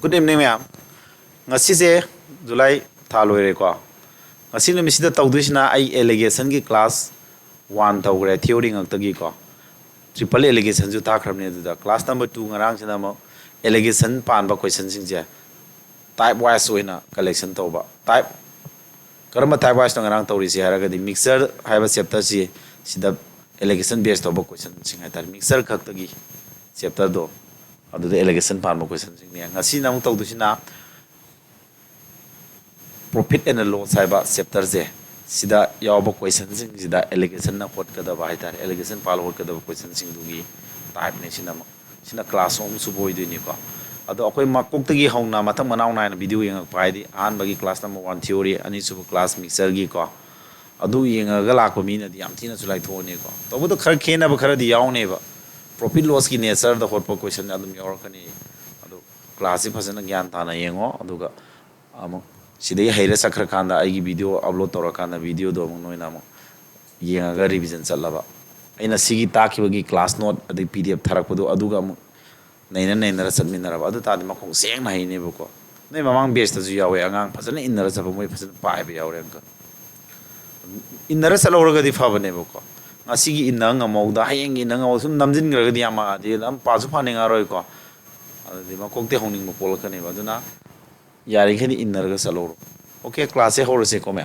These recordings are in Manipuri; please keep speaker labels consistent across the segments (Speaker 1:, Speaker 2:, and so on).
Speaker 1: Good evening, ma'am. Ngasi se July tha loire ko. Ngasi numi sida tawdusina ai allegation gi class 1 tawgre theory ngak gi ko. Triple allegation ju ta khramne du class number 2 ngarang sina mo allegation pan ba question sing je. Type wise oina collection tawba. Type karma type wise ngarang tawri si haraga di mixer haiba chapter si sida allegation based tawba question sing ha tar mixer khak gi chapter do adu the allegation pan ba question sing ne ngasi nam tawdusina profit and loss haiba chapter je sida yawba question sing sida allegation na hot kada ba haitar allegation pal hot kada question sing dugi type ne sina class home su boy du ni ko ado akoi makok tagi hauna mathang manaw na video yang pai di an bagi class number 1 theory ani su class mixer gi ko adu yenga ga lak mi na di am thina sulai tho ne ko to bu to khar khena ba khar di yaw ne ba profit loss ki nature the hot question adum yor kani ado class phasana gyan ta na yengo adu ga amo sidai haira sakra khanda ai gi video upload tora kana video do mo noina mo yenga ga revision chalaba aina sigi ta ki bagi class note adi pdf tharak podo adu ga naina submit adu ta di makong seng na hi ne ko nei mamang base ta ju yawe angang phasana inara sab moi phasana pai ba yaw reng ka inara salora ga di fa bane ko ngasi gi inang ngamo da hayeng inang ngamo sum namjin ga di ama di lam pa su phane nga roi ko adu di makong te hongning mo pol ka ne ba duna yari khani inara ga saloro okay class e hor se ko me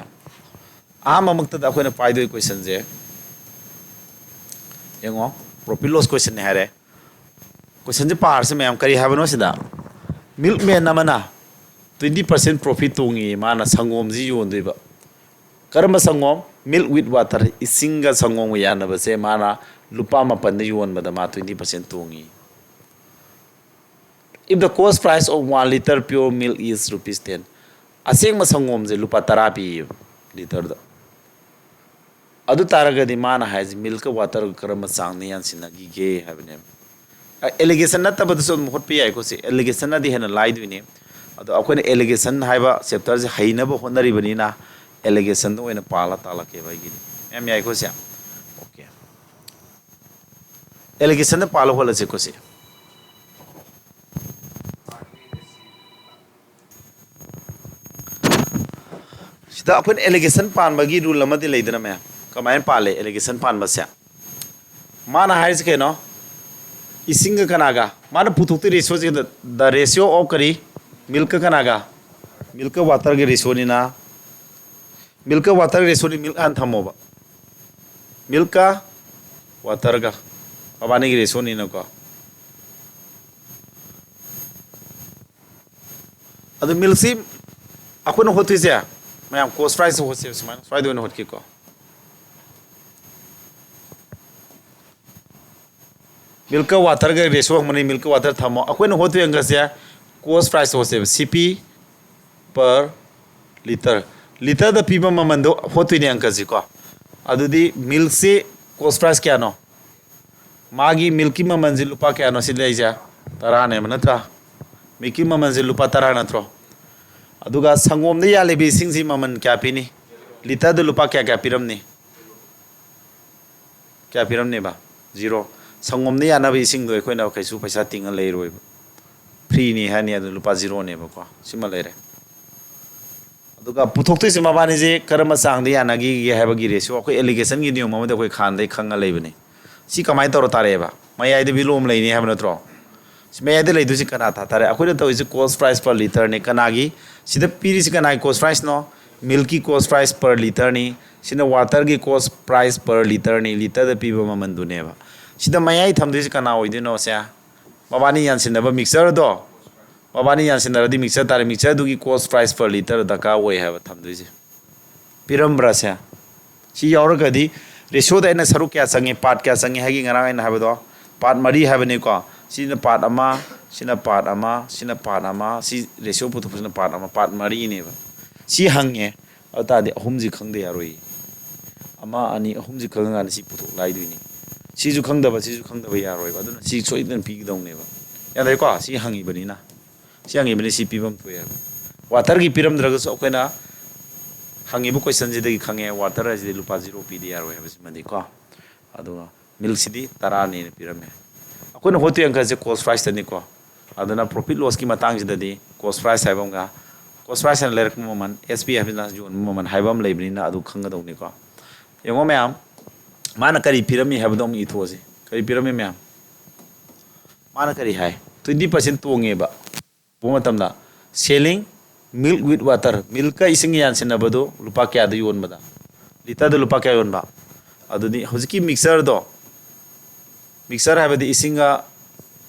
Speaker 1: ama makta da khoina pai do question je yengo profit loss question ne hare question je par se ma'am kari habano sida milkman namana 20% profit tungi mana sangom ji yon deba karma sangom milk with water isinga sangom yana ba se mana lupa mapan de yon ba da ma 20% tungi if the cost price of 1 liter pure milk is rupees 10 aseng ma sangom je lupa 10 pi liter da adu taraga di mana has milk water karma sang ne yan sinagi ge habne allegation na tabad so hot pi ai ko se allegation na di hena lai du ne ado akone allegation haiba chapter je haina ba honari bani na allegation do ena pala tala ke bai gi em ai ko se okay allegation na pala hola se ko se sida akone allegation pan bagi rule amadi leidana me kamain pale allegation pan ba se mana hais ke no isinga kanaga mana puthukti ratio je the ratio of kari milk kanaga milk water ge ratio ni na milk water ratio ni milk an thamoba milk water ga abani ge ratio ni na ko adu milk si akuna hotu je mayam cost price ho se man swai do no hot ki ko milk water ga ratio mani milk water thamo akoin hotu anga se cost price ho se cp per liter da piba mamando hotu ni anga ji ko adu di milk se cost price kya no magi milki mamanji lupa kya no silai ja tara ne manatra milki mamanji lupa tara na tro aduga sangom ne ya lebi singji maman kya pini liter da lupa kya piram ne ba zero sangom ne yana bi sing do ko na kai su paisa tinga lei roi free ni hani adu lupa zero ne ba ko sima leire aduga puthok te sima bani je karama sang de yana gi ha ba gi ratio ko allegation gi nium ma de ko khan de khanga lei bane si kamai toro tare ba mai ai de bilom lei ni ha na tro si mai ai de lei du si kana ta tare akoi to is cost price per liter ne kana gi sida piri si kana cost price no milky cost price per liter ni sina water gi cost price per liter ni liter da piba maman du ne ba sida mayai thamdu si kana oidino se babani yan sinaba mixer do babani yan sinara di mixer tare mixer du gi cost price per liter da ka oi have thamdu si piram brasya si yaur ga di ratio da na saru kya sangi part kya sangi hagi ngara ina have do part mari have ne ko sina part ama sina part ama sina part ama si ratio putu sina part ama part mari ne ba si hangye ata de ahum ji khang de yaroi ama ani ahum ji khang ga si putu lai du ni sisu khangdaba yaroi ba duna si choi den pi dong ne ba ya dai ko si hangi bani na si hangi bani si pibam to ya water gi piram draga so koina hangi bu question je de khange water as de lupa 0 pi de yaroi ba si mandi ko adu milk sidi tara ne piram he akoina hotu yang ka je cost price ni ko aduna profit loss ki matang je de cost price hai bam ga cost price na lerak moment SP hai na jon moment hai bam leibni na adu khang ga dong ni ko yengo mayam mana kari pirami hai badom I thoji kari pirami mayam mana kari hai 20% tonge ba puma tamda selling milk with water milk ka ising yan sinabado lupa kya da yon bada liter da lupa kya yon ba aduni hojiki mixer do mixer hai badi isinga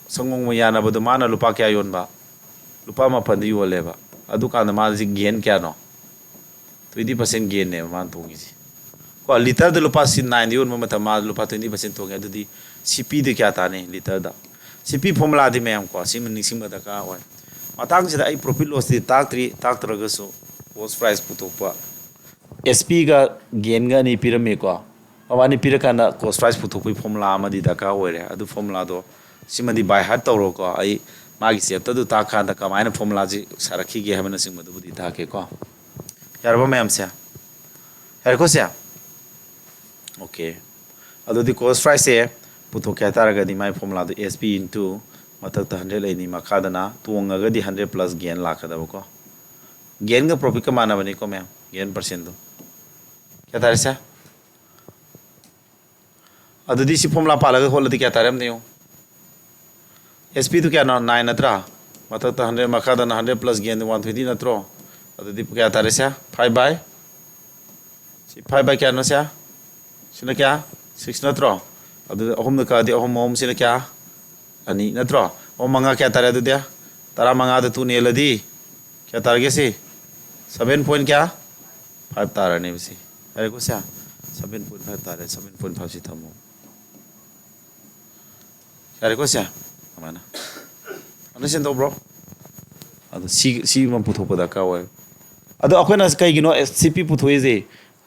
Speaker 1: sangong mo yana bado mana lupa kya yon ba lupa ma pandi yole ba adu kana ma ji gain kya no 20% gain ne man tongi ji ko liter da lupa sin 9 yon ma ma lupa 20% tongi adudi CP de kya ta ne liter da CP formula di mayam ko sim ning sim da ka oi matang sida ai profit loss di tak traga so cost price putokpa SP ga gain ga ni pirame ko awani pirakana cost price putokpi formula amadi da ka oire adu formula do simadi by heart tawro ko ai magi chapter du ta kha da kamaina formula ji sarakhi ge habana singmadu budi ta ke ko yarba mayam se yar ko se okay adu di cost price e putokya taraga di mai formula do SP into matak ta 100 lai ni makadana tuanga ga di 100 plus gain lakada ko gain ga profit ka mana bani ko mayam gain percent do kya tare sa adu di si formula pala ga hol di kya tare am ne SP to kya 9 natra matak ta 100 makadana 100 plus gain 120 natro adu di kya tare sa 5 by si 5 by kya no sa sina kya 6 natro adu ahum na ka di ahum sina kya ani natro o manga kya tare du dia tara manga da tu ne ladi kya targe si 7 point kya 5 tara ne si are ko sa 7.5 tara 7.5 si thamo are ko sa amana understand do bro adu si man putho pada ka wa adu akoina kai gino CP puthoi je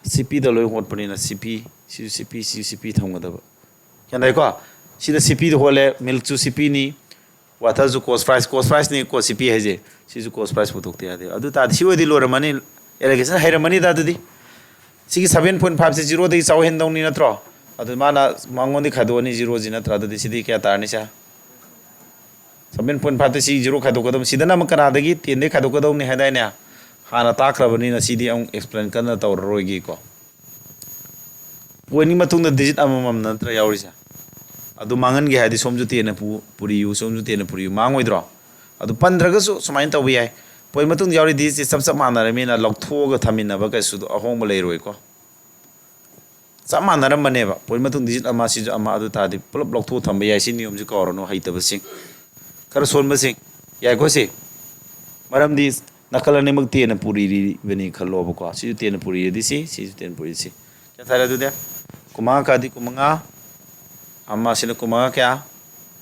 Speaker 1: CP da loi hot pani na CP thangma da kya dai ko sida CP do hole milk chu CP ni water ju cost price ni ko CP hai je si ju cost price putok te ade adu ta si odi lor mani allegation haira mani da di si 7.5 se 0 dei chaw hen dong ni natro adu mana mangon di khado ni 0 ji natra da si di kya tar ni sa 7.5 te si 0 khado ko dom sida na makana dagi 10 de khado ko dom ni hadai ne hana ta khrabani na si di ang explain kana tawr roigi ko woni matung da digit amam natra yauri sa adu mangan ge hadi somju te na puri yu somju te na puri mangoi dro adu pandraga su sumain taw bi ai poi matung yauri di sab mana re mena loktho ga thamina ba ka su do ahong ba leiroi ko samana ram mane ba poi matung digit ama si ama adu ta di pulop loktho thamba yai sin yom ji ko rono haita ba sing kar son ba sing yai ko se maram di nakala ne mak te na puri ri beni khalo ba ko si te na puri di si te na puri si kya thara du de kuma ka di kumanga amma sila kumaga kya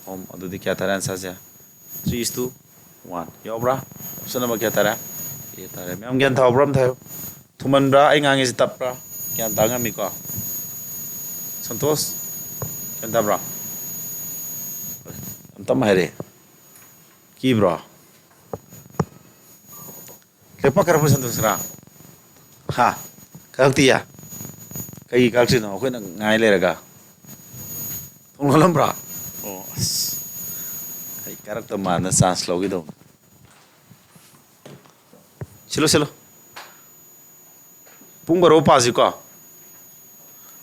Speaker 1: om adu di kya tara answer ja 3:1 yobra option number kya tara ye tara me am gyan thaw bram thayo thuman bra ai ngangi si tap bra kya danga mi ko santos kya da bra am tam hare ki bra lepa kar pu santos ra ha kakti ya kai kakti no ko na ngai le raga Ngolambra. Oh. Ay karakter mana sans logi do. Silo. Pung baro pa si ko.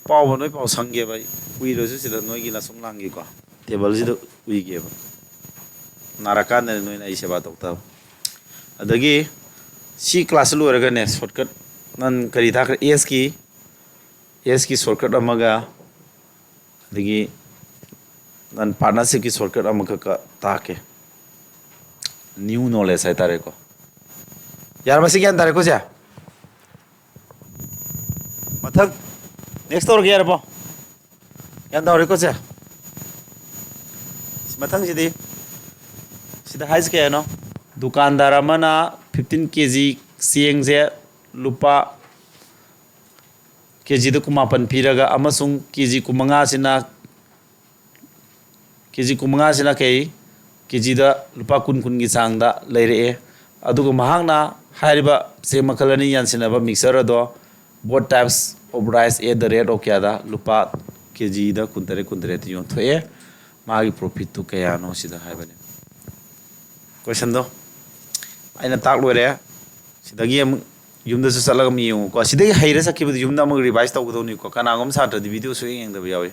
Speaker 1: Pau ba noi pau sangge bai. Ui ro si da noi gi la sum langi ko. Table si do ui ge ba. Narakan ne noi na ise ba tok ta. Adagi si class lu ra ga ne shortcut nan kari tha AS ki shortcut amaga adagi nan partnership ki shortcut amaka ka take new knowledge hai tare ko yar masi gyan tare ko ja mathak next or gyar bo yan da ko ja mathang sida hais ke no dukandar amana 15 kg sieng je lupa kg da kuma pan piraga amasung kg kumanga sina kg kumanga sina kai kg da lupa kun gi sangda leire aduga mahangna hariba se makalani yansina ba mixer do both types of rice at the rate of kyada lupa kg da kuntare ti yon thoe magi profit to kaya no sida haibane question do ꯑꯩꯅ ꯇꯥꯛ ꯂꯣꯏꯔꯦ ꯁꯤꯗꯒꯤ ꯑꯃꯨꯛ ꯌꯨꯝꯗꯁꯨ ꯆꯠꯂꯒ ꯑꯃꯨꯛ ꯌꯦꯡꯉꯨꯀꯣ ꯁꯤꯗꯒꯤ ꯍꯩꯔ ꯆꯠꯈꯤꯕꯗꯤ ꯌꯨꯝꯗ ꯑꯃꯨꯛ ꯔꯤꯚꯥꯏꯁ ꯇꯧꯒꯗꯧꯅꯤꯀꯣ ꯀꯅꯥꯒꯨꯝꯕ ꯁꯥꯇ꯭ꯔꯗꯤ ꯚꯤꯗꯤꯑꯣ ꯁꯨꯡꯌꯦꯡ ꯌꯦꯡꯗꯕ ꯌꯥꯎꯏ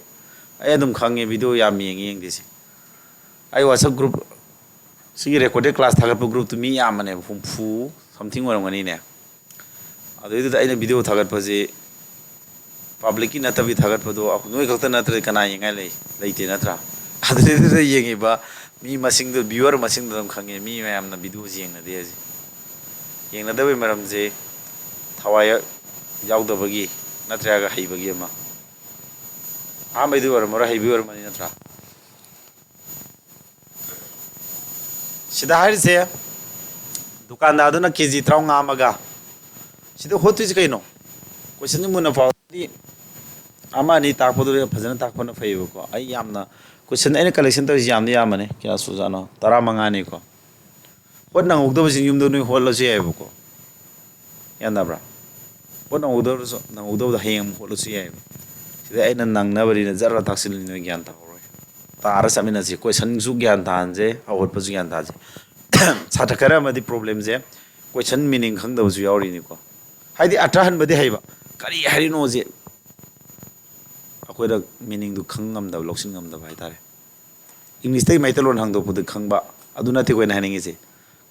Speaker 1: ꯑꯩ ꯑꯗꯨꯝ ꯈꯪꯉꯦ ꯚꯤꯗꯤꯑꯣ ꯌꯥꯝ ꯌꯦꯡꯗꯦꯁꯦ ꯑꯩ ꯋꯥꯆꯞ ꯒ꯭ꯔꯨꯞ ꯁꯤꯒꯤ ꯔꯦꯀꯣꯔꯗꯦꯠ ꯀ꯭ꯂꯥꯁ ꯊꯥꯒꯠꯄ ꯒ꯭ꯔꯨꯞꯇꯨ ꯃꯤ ꯌꯥꯝꯕꯅꯦꯕ ꯍꯨꯝꯐꯨ ꯁꯝꯊꯤꯡ ꯑꯣꯏꯔꯝꯒꯅꯤꯅꯦ ꯑꯗꯨꯏꯗꯨꯗ ꯑꯩꯅ ꯚꯤꯗꯤꯑꯣ ꯊꯥꯒꯠꯄꯁꯤ ꯄꯥꯕ꯭ꯂꯤꯛꯀꯤ ꯅꯠꯇꯕꯤ ꯊꯥꯒꯠꯄꯗꯣ ꯅꯣꯏ ꯈꯛꯇ ꯅꯠꯇ꯭ꯔꯗꯤ ꯀꯅꯥ ꯌꯦꯡꯉꯥꯏ ꯂꯩꯇꯦ ꯅꯠꯇ꯭ꯔꯥ ꯑꯗꯨꯗꯨꯗ ꯌꯦꯡꯉꯤꯕ ꯃꯤ ꯃꯁꯤꯡꯗꯣ ꯚ꯭ꯌꯨꯋꯔ ꯃꯁꯤꯡꯗꯣ ꯑꯗꯨꯝ ꯈꯪꯉꯦ ꯃꯤ ꯃꯌꯥꯝꯅ ꯚꯤꯗꯤꯑꯣꯁꯤ ꯌꯦꯡꯅꯗꯦ ꯍꯧꯖꯤꯛ ꯌꯦꯡꯅꯗꯕꯒꯤ ꯃꯔꯝꯁꯦ ꯊꯋꯥꯏ ꯌꯥꯎꯗꯕꯒꯤ ꯅꯠꯇ꯭ꯔꯒ ꯍꯩꯕꯒꯤ ꯑꯃ ꯑꯍꯥꯟꯕꯩꯗꯤ ꯑꯣꯏꯔꯝꯃꯔꯣꯏ ꯍꯩꯕꯤ ꯑꯣꯏꯔꯝꯃꯅꯤ ꯅꯠꯇ꯭ꯔꯥ ꯁꯤꯗ ꯍꯥꯏꯔꯤꯁꯦ ꯗꯨꯀꯥꯟꯗꯥꯔꯗꯨꯅ ꯀꯦꯖꯤ 35 ꯑꯃꯒ ꯁꯤꯗ ꯍꯣꯠꯇꯣꯏꯁꯤ ꯀꯩꯅꯣ ꯀꯣꯏꯁꯟꯁꯤ ꯃꯨꯟꯅ ꯄꯥꯎꯗꯤ ꯑꯃ ꯑꯅꯤ ꯇꯥꯛꯄꯗꯨ ꯐꯖꯅ ꯇꯥꯛꯄꯅ ꯐꯩꯌꯦꯕꯀꯣ ꯑꯩ ꯌꯥꯝꯅ ꯀꯣꯏꯁꯟ ꯑꯩꯅ ꯀꯂꯦꯛꯁꯟ ꯇꯧꯔꯤꯁꯤ ꯌꯥꯝꯕꯅꯦ ꯀꯌꯥ ꯁꯨꯖꯥꯠꯅꯣ 15ꯅꯤꯀꯣ ꯍꯣꯠ ꯅꯪꯍꯧꯗꯕꯁꯤꯡ ꯌꯨꯝꯗ ꯅꯣꯏ ꯍꯣꯠꯂꯁꯨ ꯌꯥꯏꯑꯕꯀꯣ ꯌꯥꯅꯕ꯭ꯔꯥ ꯍꯣꯠ ꯅꯪꯍꯧꯗꯕꯗ ꯍꯌꯦꯡ ꯑꯃꯨꯛ ꯍꯣꯠꯂꯁꯨ ꯌꯥꯏꯑꯕ ꯁꯤꯗ ꯑꯩꯅ ꯅꯪꯅꯕꯅꯤꯅ ꯖꯔ ꯇꯥꯛꯁꯤꯜꯂꯤ ꯅꯣꯏ ꯒ꯭ꯌꯥꯟ ꯇꯥꯍꯧꯔꯣꯏ ꯇꯥꯔ ꯆꯠꯃꯤꯟꯅꯁꯤ ꯀꯣꯏꯁꯟꯁꯨ ꯒ꯭ꯌꯥꯟ ꯇꯥꯍꯟꯁꯦ ꯍꯧꯒꯠꯄꯁꯨ ꯒ꯭ꯌꯥꯟ ꯇꯥꯍꯟꯁꯦ ꯁꯥꯇ꯭ꯔ ꯈꯔ ꯑꯃꯗꯤ ꯄ꯭ꯔꯣꯕ꯭ꯂꯦꯝꯁꯦ ꯀꯣꯏꯁꯟ ꯃꯤꯅꯤꯡ ꯈꯪꯗꯕꯁꯨ ꯌꯥꯎꯔꯤꯅꯤꯀꯣ ꯍꯥꯏꯗꯤ ꯑꯊꯍꯟꯕꯗꯤ ꯍꯩꯕ ꯀꯔꯤ ꯍꯥꯏꯔꯤꯅꯣꯁꯦ ꯑꯩꯈꯣꯏꯗ ꯃꯤꯅꯤꯡꯗꯨ ꯈꯪ ꯉꯝꯗꯕ ꯂꯧꯁꯤꯟ ꯉꯝꯗꯕ ꯍꯥꯏꯇꯥꯔꯦ ꯏꯪꯂꯤꯁꯇꯒꯤ ꯃꯩꯇꯩꯂꯣꯟ ꯍꯟꯗꯣꯛꯄꯗ ꯈꯪꯕ ꯑꯗꯨ ꯅꯠꯇꯦ ꯑꯩꯈꯣꯏꯅ ꯍꯥꯏꯅꯤꯡꯉꯤꯁꯦ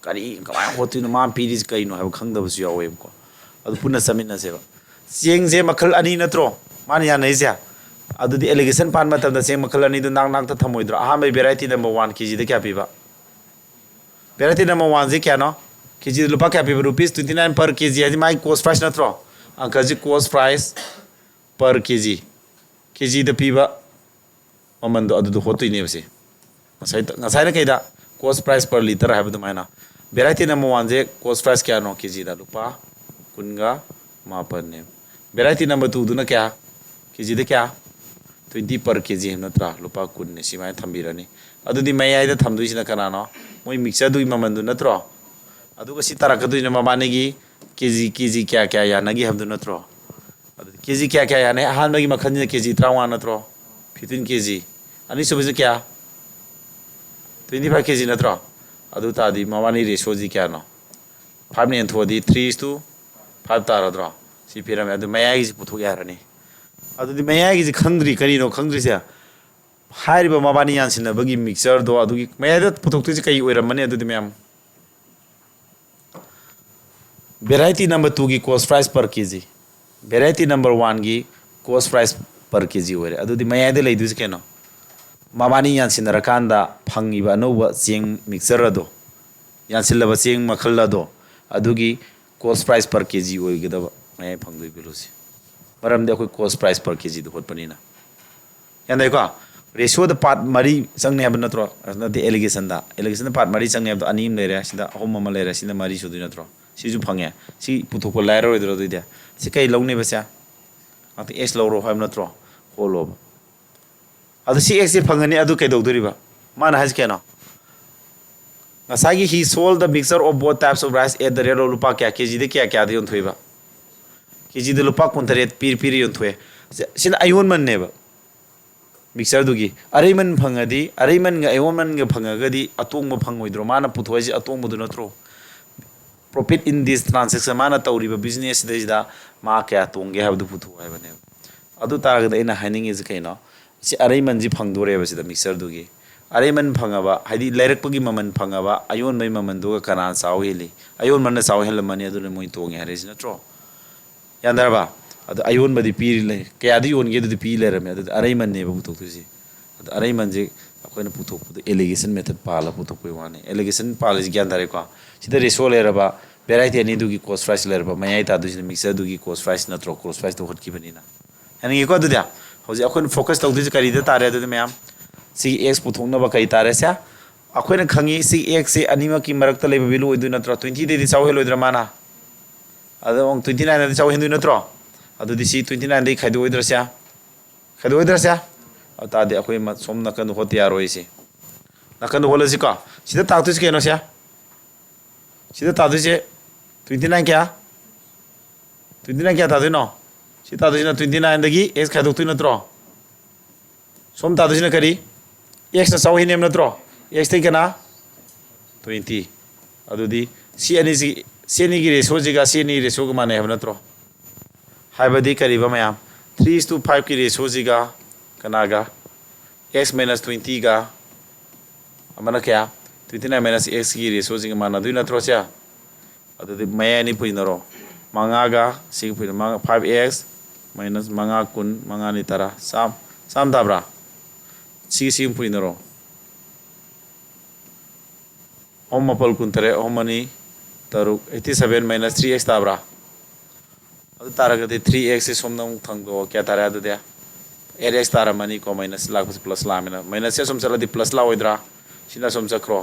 Speaker 1: ꯀꯔꯤ ꯀꯃꯥꯏꯅ ꯍꯣꯠꯇꯣꯏꯅꯣ ꯃꯥꯅ ꯄꯤꯔꯤꯁꯤ ꯀꯩꯅꯣ ꯍꯥꯏꯕ ꯈꯪꯗꯕꯁꯨ ꯌꯥꯎꯋꯦꯕꯀꯣ ꯑꯗꯨ ꯄꯨꯟꯅ ꯆꯠꯃꯤꯟꯅꯁꯦꯕ ꯆꯦꯡꯁꯦ ꯃꯈꯜ ꯑꯅꯤ ꯅꯠꯇ꯭ꯔꯣ ꯃꯥꯅ ꯌꯥꯅꯔꯤꯁꯦ ꯑꯗꯨꯗꯤ ꯑꯦꯂꯤꯒꯦꯁꯟ ꯄꯥꯟꯕ ꯃꯇꯝꯗ ꯆꯦꯡ ꯃꯈꯜ ꯑꯅꯤꯗꯨ ꯅꯥꯛꯇ ꯊꯝꯃꯣꯏꯗ꯭ꯔꯣ ꯑꯍꯥꯟꯕꯩ ꯚꯦꯔꯥꯏꯇꯤ ꯅꯝꯕꯔ 1 ꯀꯦꯖꯤꯗ ꯀꯌꯥ ꯄꯤꯕ ꯚꯦꯔꯥꯏꯇꯤ ꯅꯝꯕꯔ 1ꯁꯤ ꯀꯌꯥꯅꯣ ꯀꯦꯖꯤꯗ ꯂꯨꯄꯥ ꯀꯌꯥ ꯄꯤꯕ ꯔꯨꯄꯤꯁ 29 ꯄꯔ ꯀꯦꯖꯤ ꯍꯥꯏꯗꯤ ꯃꯥꯒꯤ ꯀꯣꯁ ꯄ꯭ꯔꯥꯏꯁ ꯅꯠꯇ꯭ꯔꯣ ꯑꯪꯀꯁꯤ ꯀꯣꯁ ꯄ꯭ꯔꯥꯏꯁ ꯄꯔ ꯀꯦꯖꯤ ꯀꯦꯖꯤꯗ ꯄꯤꯕ ꯃꯃꯟꯗꯣ ꯑꯗꯨꯗꯣ ꯍꯣꯠꯇꯣꯏꯅꯦꯕ ꯁꯤ ꯉꯁꯥꯏꯅ ꯀꯩꯗ ꯀꯣꯁ ꯄ꯭ꯔꯥꯏꯁ ꯄꯔ ꯂꯤꯇꯔ ꯍꯥꯏꯕ ꯑꯗꯨꯃꯥꯏꯅ ꯚꯦꯔꯥꯏꯇꯤ ꯅꯝꯕꯔ 1ꯁꯦ ꯀꯣꯁ ꯄ꯭ꯔꯥꯏꯁ ꯀꯌꯥꯅꯣ ꯀꯦꯖꯤꯗ ꯂꯨꯄꯥ 19 ꯚꯦꯔꯥꯏꯇꯤ ꯅꯝꯕꯔ 2ꯗꯨꯅ ꯀꯌꯥ ꯀꯦꯖꯤꯗ ꯀꯌꯥ 20 ꯄꯔ ꯀꯦꯖꯤ ꯅꯠꯇ꯭ꯔꯥ ꯂꯨꯄꯥ 10 ꯁꯤꯃꯥꯏꯅ ꯊꯝꯕꯤꯔꯅꯤ ꯑꯗꯨꯗꯤ ꯃꯌꯥꯏꯗ ꯊꯝꯗꯣꯏꯁꯤꯅ ꯀꯅꯥꯅꯣ ꯃꯣꯏ ꯃꯤꯛꯆꯔꯗꯨꯒꯤ ꯃꯃꯟꯗꯨ ꯅꯠꯇ꯭ꯔꯣ ꯑꯗꯨꯒ ꯁꯤ ꯇꯥꯔꯛꯀꯗꯣꯏꯅ ꯃꯕꯥꯅꯤꯒꯤ ꯀꯦꯖꯤ ꯀꯌꯥ ꯌꯥꯅꯒꯦ ꯍꯥꯏꯕꯗꯨ ꯅꯠꯇ꯭ꯔꯣ ꯑꯗꯨꯗꯤ ꯀꯦꯖꯤ ꯀꯌꯥ ꯌꯥꯅꯩ ꯑꯍꯥꯟꯕꯒꯤ ꯃꯈꯜꯁꯤꯅ ꯀꯦꯖꯤ 35 ꯅꯠꯇ꯭ꯔꯣ 15 ꯀꯦꯖꯤ ꯑꯅꯤꯁꯨꯕꯁꯤ ꯀꯌꯥ 25 ꯀꯦꯖꯤ ꯅꯠꯇ꯭ꯔꯣ ꯑꯗꯨ ꯇꯥꯔꯗꯤ ꯃꯕꯥꯅꯤ ꯔꯦꯁꯤꯌꯣꯁꯤ ꯀꯌꯥꯅꯣ 5ꯅ ꯌꯦꯟꯊꯣꯛꯑꯗꯤ 3:5 ꯇꯥꯔꯗ꯭ꯔꯣ ꯁꯤ ꯄꯤꯔꯝꯃꯦ ꯑꯗꯨ ꯃꯌꯥꯏꯒꯤꯁꯤ ꯄꯨꯊꯣꯛ ꯌꯥꯔꯅꯤ ꯑꯗꯨꯗꯤ ꯃꯌꯥꯏꯒꯤꯁꯤ ꯈꯪꯗ꯭ꯔꯤ ꯀꯔꯤꯅꯣ ꯈꯪꯗ꯭ꯔꯤꯁꯦ ꯍꯥꯏꯔꯤꯕ ꯃꯕꯥꯅꯤ ꯌꯥꯟꯁꯤꯟꯅꯕꯒꯤ ꯃꯤꯛꯆꯔꯗꯣ ꯑꯗꯨꯒꯤ ꯃꯌꯥꯏꯗ ꯄꯨꯊꯣꯛꯇꯣꯏꯁꯤ ꯀꯩ ꯑꯣꯏꯔꯝꯃꯅꯤ ꯑꯗꯨꯗꯤ ꯃꯌꯥꯝ ꯚꯦꯔꯥꯏꯇꯤ ꯅꯝꯕꯔ 2ꯒꯤ ꯀꯣꯁ ꯄ꯭ꯔꯥꯏꯁ ꯄꯔ ꯀꯦꯖꯤ ꯚꯦꯔꯥꯏꯇꯤ ꯅꯝꯕꯔ 1ꯒꯤ ꯀꯣꯁ ꯄ꯭ꯔꯥꯏꯁ ꯄꯔ ꯀꯦꯖꯤ ꯑꯣꯏꯔꯦ ꯑꯗꯨꯗꯤ ꯃꯌꯥꯏꯗ ꯂꯩꯗꯣꯏꯁꯤ ꯀꯩꯅꯣ ꯃꯕꯥꯅꯤ ꯌꯥꯟꯁꯤꯟꯅꯔꯀꯥꯟꯗ ꯐꯪꯉꯤꯕ ꯑꯅꯧꯕ ꯆꯦꯡ ꯃꯤꯛꯆꯔ ꯑꯗꯣ ꯌꯥꯟꯁꯤꯜꯂꯕ ꯆꯦꯡ ꯃꯈꯜ ꯑꯗꯣ ꯑꯗꯨꯒꯤ ꯀꯣꯁ ꯄ꯭ꯔꯥꯏꯁ ꯄꯔ ꯀꯦꯖꯤ ꯑꯣꯏꯒꯗꯕ ꯃꯌꯥꯏ ꯐꯪꯗꯣꯏ ꯚꯦꯂꯨꯁꯤ ꯃꯔꯝꯗꯤ ꯑꯩꯈꯣꯏ ꯀꯣꯁ ꯄ꯭ꯔꯥꯏꯁ ꯄꯔ ꯀꯦꯖꯤꯗ ꯍꯣꯠꯄꯅꯤꯅ ꯌꯥꯅꯩꯀꯣ ꯔꯦꯁꯤꯌꯣꯗ ꯄꯥꯔꯠ 4 ꯆꯪꯅꯤ ꯍꯥꯏꯕ ꯅꯠꯇ꯭ꯔꯣ ꯅꯠꯇꯦ ꯑꯦꯂꯤꯒꯦꯁꯟꯗ ꯄꯥꯔꯠ 4 ꯆꯪꯅꯤ ꯍꯥꯏꯕꯗꯣ 2 ꯑꯃ ꯂꯩꯔꯦ ꯁꯤꯗ 3 ꯑꯃ ꯂꯩꯔꯦ ꯁꯤꯅ 4 ꯁꯨꯗꯣꯏ ꯅꯠꯇ꯭ꯔꯣ ꯁꯤꯁꯨ ꯐꯪꯉꯦ ꯁꯤ ꯄꯨꯊꯣꯛꯄ ꯂꯥꯏꯔꯔꯣꯏꯗ꯭ꯔꯣ ꯑꯗꯨꯏꯗꯤ ꯁꯤ ꯀꯩ ꯂꯧꯅꯦꯕꯁꯦ ꯉꯥꯛꯇ ꯑꯦꯛꯁ ꯂꯧꯔꯣ ꯍꯥꯏꯕ ꯅꯠꯇ꯭ꯔꯣ ꯍꯣꯜꯂꯣꯕ ꯑꯗꯨ ꯁꯤ ꯑꯦꯛꯁꯁꯤ ꯐꯪꯒꯅꯤ ꯑꯗꯨ ꯀꯩꯗꯧꯗꯣꯔꯤꯕ ꯃꯥꯅ ꯍꯥꯏꯁꯤ ꯀꯩꯅꯣ ꯉꯁꯥꯏꯒꯤ he sold the mixture of both types of rice at the rate of ꯂꯨꯄꯥ ꯀꯌꯥ ꯀꯦꯖꯤꯗ ꯀꯌꯥꯗ ꯌꯣꯟꯊꯣꯛꯏꯕ ꯀꯦꯖꯤꯗ ꯂꯨꯄꯥ 18 ꯄꯤꯔ ꯌꯣꯟꯊꯣꯛꯑꯦ ꯁꯤꯅ ꯑꯌꯣꯟꯃꯟꯅꯦꯕ ꯃꯤꯛꯆꯔꯗꯨꯒꯤ ꯑꯔꯩꯃꯟ ꯐꯪꯉꯗꯤ ꯑꯔꯩꯃꯟꯒ ꯑꯌꯣꯟꯃꯟꯒ ꯐꯪꯉꯒꯗꯤ ꯑꯇꯣꯡꯕ ꯐꯪꯉꯣꯏꯗ꯭ꯔꯣ ꯃꯥꯅ ꯄꯨꯊꯣꯛꯏꯁꯤ ꯑꯇꯣꯡꯕꯗꯨ ꯅꯠꯇ꯭ꯔꯣ ꯄ꯭ꯔꯣꯐꯤꯠ ꯏꯟ ꯗꯤꯁ ꯇ꯭ꯔꯥꯟꯁꯦꯛꯁꯟ ꯃꯥꯅ ꯇꯧꯔꯤꯕ ꯕꯤꯖꯤꯅꯦꯁ ꯁꯤꯗꯩꯁꯤꯗ ꯃꯥ ꯀꯌꯥ ꯇꯣꯡꯒꯦ ꯍꯥꯏꯕꯗꯨ ꯄꯨꯊꯣꯛ ꯍꯥꯏꯕꯅꯦꯕ ꯑꯗꯨ ꯇꯥꯔꯒꯗꯤ ꯑꯩꯅ ꯍꯥꯏꯅꯤꯡꯉꯤꯁꯤ ꯀꯩꯅꯣ ꯁꯤ ꯑꯔꯩꯃꯟꯁꯤ ꯐꯪꯗꯣꯔꯦꯕ ꯁꯤꯗ ꯃꯤꯛꯆꯔꯗꯨꯒꯤ ꯑꯔꯩꯃꯟ ꯐꯪꯉꯕ ꯍꯥꯏꯗꯤ ꯂꯩꯔꯛꯄꯒꯤ ꯃꯃꯜ ꯐꯪꯉꯕ ꯑꯌꯣꯟꯕꯒꯤ ꯃꯃꯜꯗꯨꯒ ꯀꯅꯥꯅ ꯆꯥꯎ ꯍꯦꯜꯂꯤ ꯑꯌꯣꯟꯕꯅ ꯆꯥꯎ ꯍꯦꯜꯂꯝꯃꯅꯤ ꯑꯗꯨꯅ ꯃꯣꯏ ꯇꯣꯡꯉꯦ ꯍꯥꯏꯔꯤꯁꯤ ꯅꯠꯇ꯭ꯔꯣ ꯌꯥꯅꯔꯕ ꯑꯗꯨ ꯑꯌꯣꯟꯕꯗꯤ ꯄꯤꯔꯤ ꯂꯩ ꯀꯌꯥꯗ ꯌꯣꯟꯒꯦ ꯑꯗꯨꯗꯤ ꯄꯤ ꯂꯩꯔꯝꯃꯦ ꯑꯗꯨꯗꯤ ꯑꯔꯩꯃꯟꯅꯦꯕ ꯄꯨꯊꯣꯛꯇꯣꯏꯁꯤ ꯑꯗꯨ ꯑꯔꯩꯃꯟꯁꯦ ꯑꯩꯈꯣꯏꯅ ꯄꯨꯊꯣꯛꯄꯗ ꯑꯦꯂꯤꯒꯦꯁꯟ ꯃꯦꯊꯠ ꯄꯥꯜꯂ ꯄꯨꯊꯣꯛꯄꯩ ꯋꯥꯅꯤ ꯑꯦꯂꯤꯒꯦꯁꯟ ꯄꯥꯜꯂꯤꯁꯤ ꯒ꯭ꯌꯥꯟ ꯇꯥꯔꯦꯀꯣ ꯁꯤꯗ ꯔꯦꯁꯤꯌꯣ ꯂꯩꯔꯕ ꯚꯦꯔꯥꯏꯇꯤ ꯑꯅꯤꯗꯨꯒꯤ ꯀꯣꯁ ꯄ꯭ꯔꯥꯏꯁ ꯂꯩꯔꯕ ꯃꯌꯥꯏ ꯇꯥꯗꯣꯏꯁꯤꯅ ꯃꯤꯛꯆꯔꯗꯨꯒꯤ ꯀꯣꯁ ꯄ꯭ꯔꯥꯏꯁ ꯅꯠꯇ꯭ꯔꯣ ꯀꯣꯁ ꯄ꯭ꯔꯥꯏꯁꯇꯣ ꯍꯣꯠꯈꯤꯕꯅꯤꯅ ꯌꯥꯅꯤꯡꯉꯤꯀꯣ ꯑꯗꯨꯗꯤ ꯍꯧꯖꯤꯛ ꯑꯩꯈꯣꯏꯅ ꯐꯣꯀꯁ ꯇꯧꯗꯣꯏꯁꯤ ꯀꯔꯤꯗ ꯇꯥꯔꯦ ꯑꯗꯨꯗꯤ ꯃꯌꯥꯝ ꯁꯤꯒꯤ ꯑꯦꯛꯁ ꯄꯨꯊꯣꯛꯅꯕ ꯀꯔꯤ ꯇꯥꯔꯦ ꯁꯦ ꯑꯩꯈꯣꯏꯅ ꯈꯪꯉꯤ ꯁꯤ ꯑꯦꯛꯁꯁꯤ ꯑꯅꯤꯃꯛꯀꯤ ꯃꯔꯛꯇ ꯂꯩꯕ ꯚꯦꯂꯨ ꯑꯣꯏꯗꯣꯏ ꯅꯠꯇ꯭ꯔꯣ 20ꯗꯩꯗꯤ ꯆꯥꯎ ꯍꯦꯜꯂꯣꯏꯗ꯭ꯔꯥ ꯃꯥꯅ ꯑꯗꯣ 29ꯗꯤ ꯆꯥꯎ ꯍꯦꯟꯗꯣꯏ ꯅꯠꯇ꯭ꯔꯣ ꯑꯗꯨꯗꯤ ꯁꯤ 29ꯗꯒꯤ ꯈꯥꯏꯗꯣꯛꯑꯣꯏꯗ꯭ꯔꯁꯦ ꯈꯥꯏꯗꯣꯛꯑꯣꯏꯗ꯭ꯔꯁꯦ ꯑꯗꯨ ꯇꯥꯔꯗꯤ ꯑꯩꯈꯣꯏ ꯁꯣꯝ ꯅꯥꯀꯟꯗ ꯍꯣꯠꯇ ꯌꯥꯔꯣꯏꯁꯦ ꯅꯥꯀꯟꯗ ꯍꯣꯠꯂꯁꯤꯀꯣ ꯁꯤꯗ ꯇꯥꯛꯇꯣꯏꯁꯤ ꯀꯩꯅꯣꯁꯦ sida taduse 29 kya 29 kya tadino si tadusina 29 dagi x khadoktu natro som tadusina kari x na sawi nem natro x te kana 20 adudi सी अनी की रेसो जिगा सी अनी रेसो माने है नत्रो हाइबदी करीबा मैम 3:5 की Resso जिगा कनागा x minus 20 ga amana kya 29 minus x की रेसो जिगा माना दुई नत्रो च्या अदुदि मैं अनी पुइनरो मंगा गा सी पुइन मंगा 5x minus मंगा कुन मंगा नि तरा साम दाब्रा सी पुइनरो ओम मपल कुन तरे ओमनी तरुक 87 minus 3x ताब्रा अदु तारगदि 3x से सोमनम थंगदो क्या तारे अदु दे 8x तारा मनी को माइनस लाख प्लस लामिना माइनस से सोम चलदि प्लस ला ओइद्रा सिना सोम चक्रो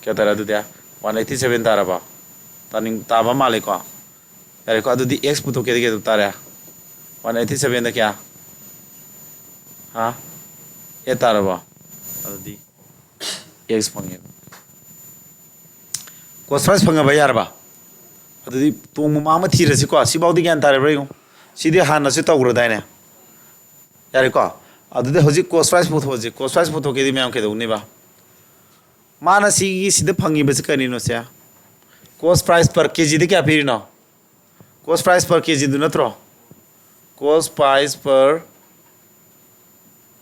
Speaker 1: क्या तारे अदु दे 187 तारा बा तानिंग ताबा माले को यारे को अदु दि x पुतो के तारे 187 दा क्या हां ए तारा बा अदु दि x फंगे cos price फंगा बा यार बा अदुदि तोंग मामा थीरसि को सिबाउदि ज्ञान तारे ब्रेगो सिदि हाना से तौग्रो दाइने यारे को अदुदि होजि cos price पुथो के दि म्याम के दउनि बा माना सिगी सिदे फंगी बस कनिनो से cos price पर केजी दि क्या पिरिनो cos price पर केजी दु नत्रो cos price पर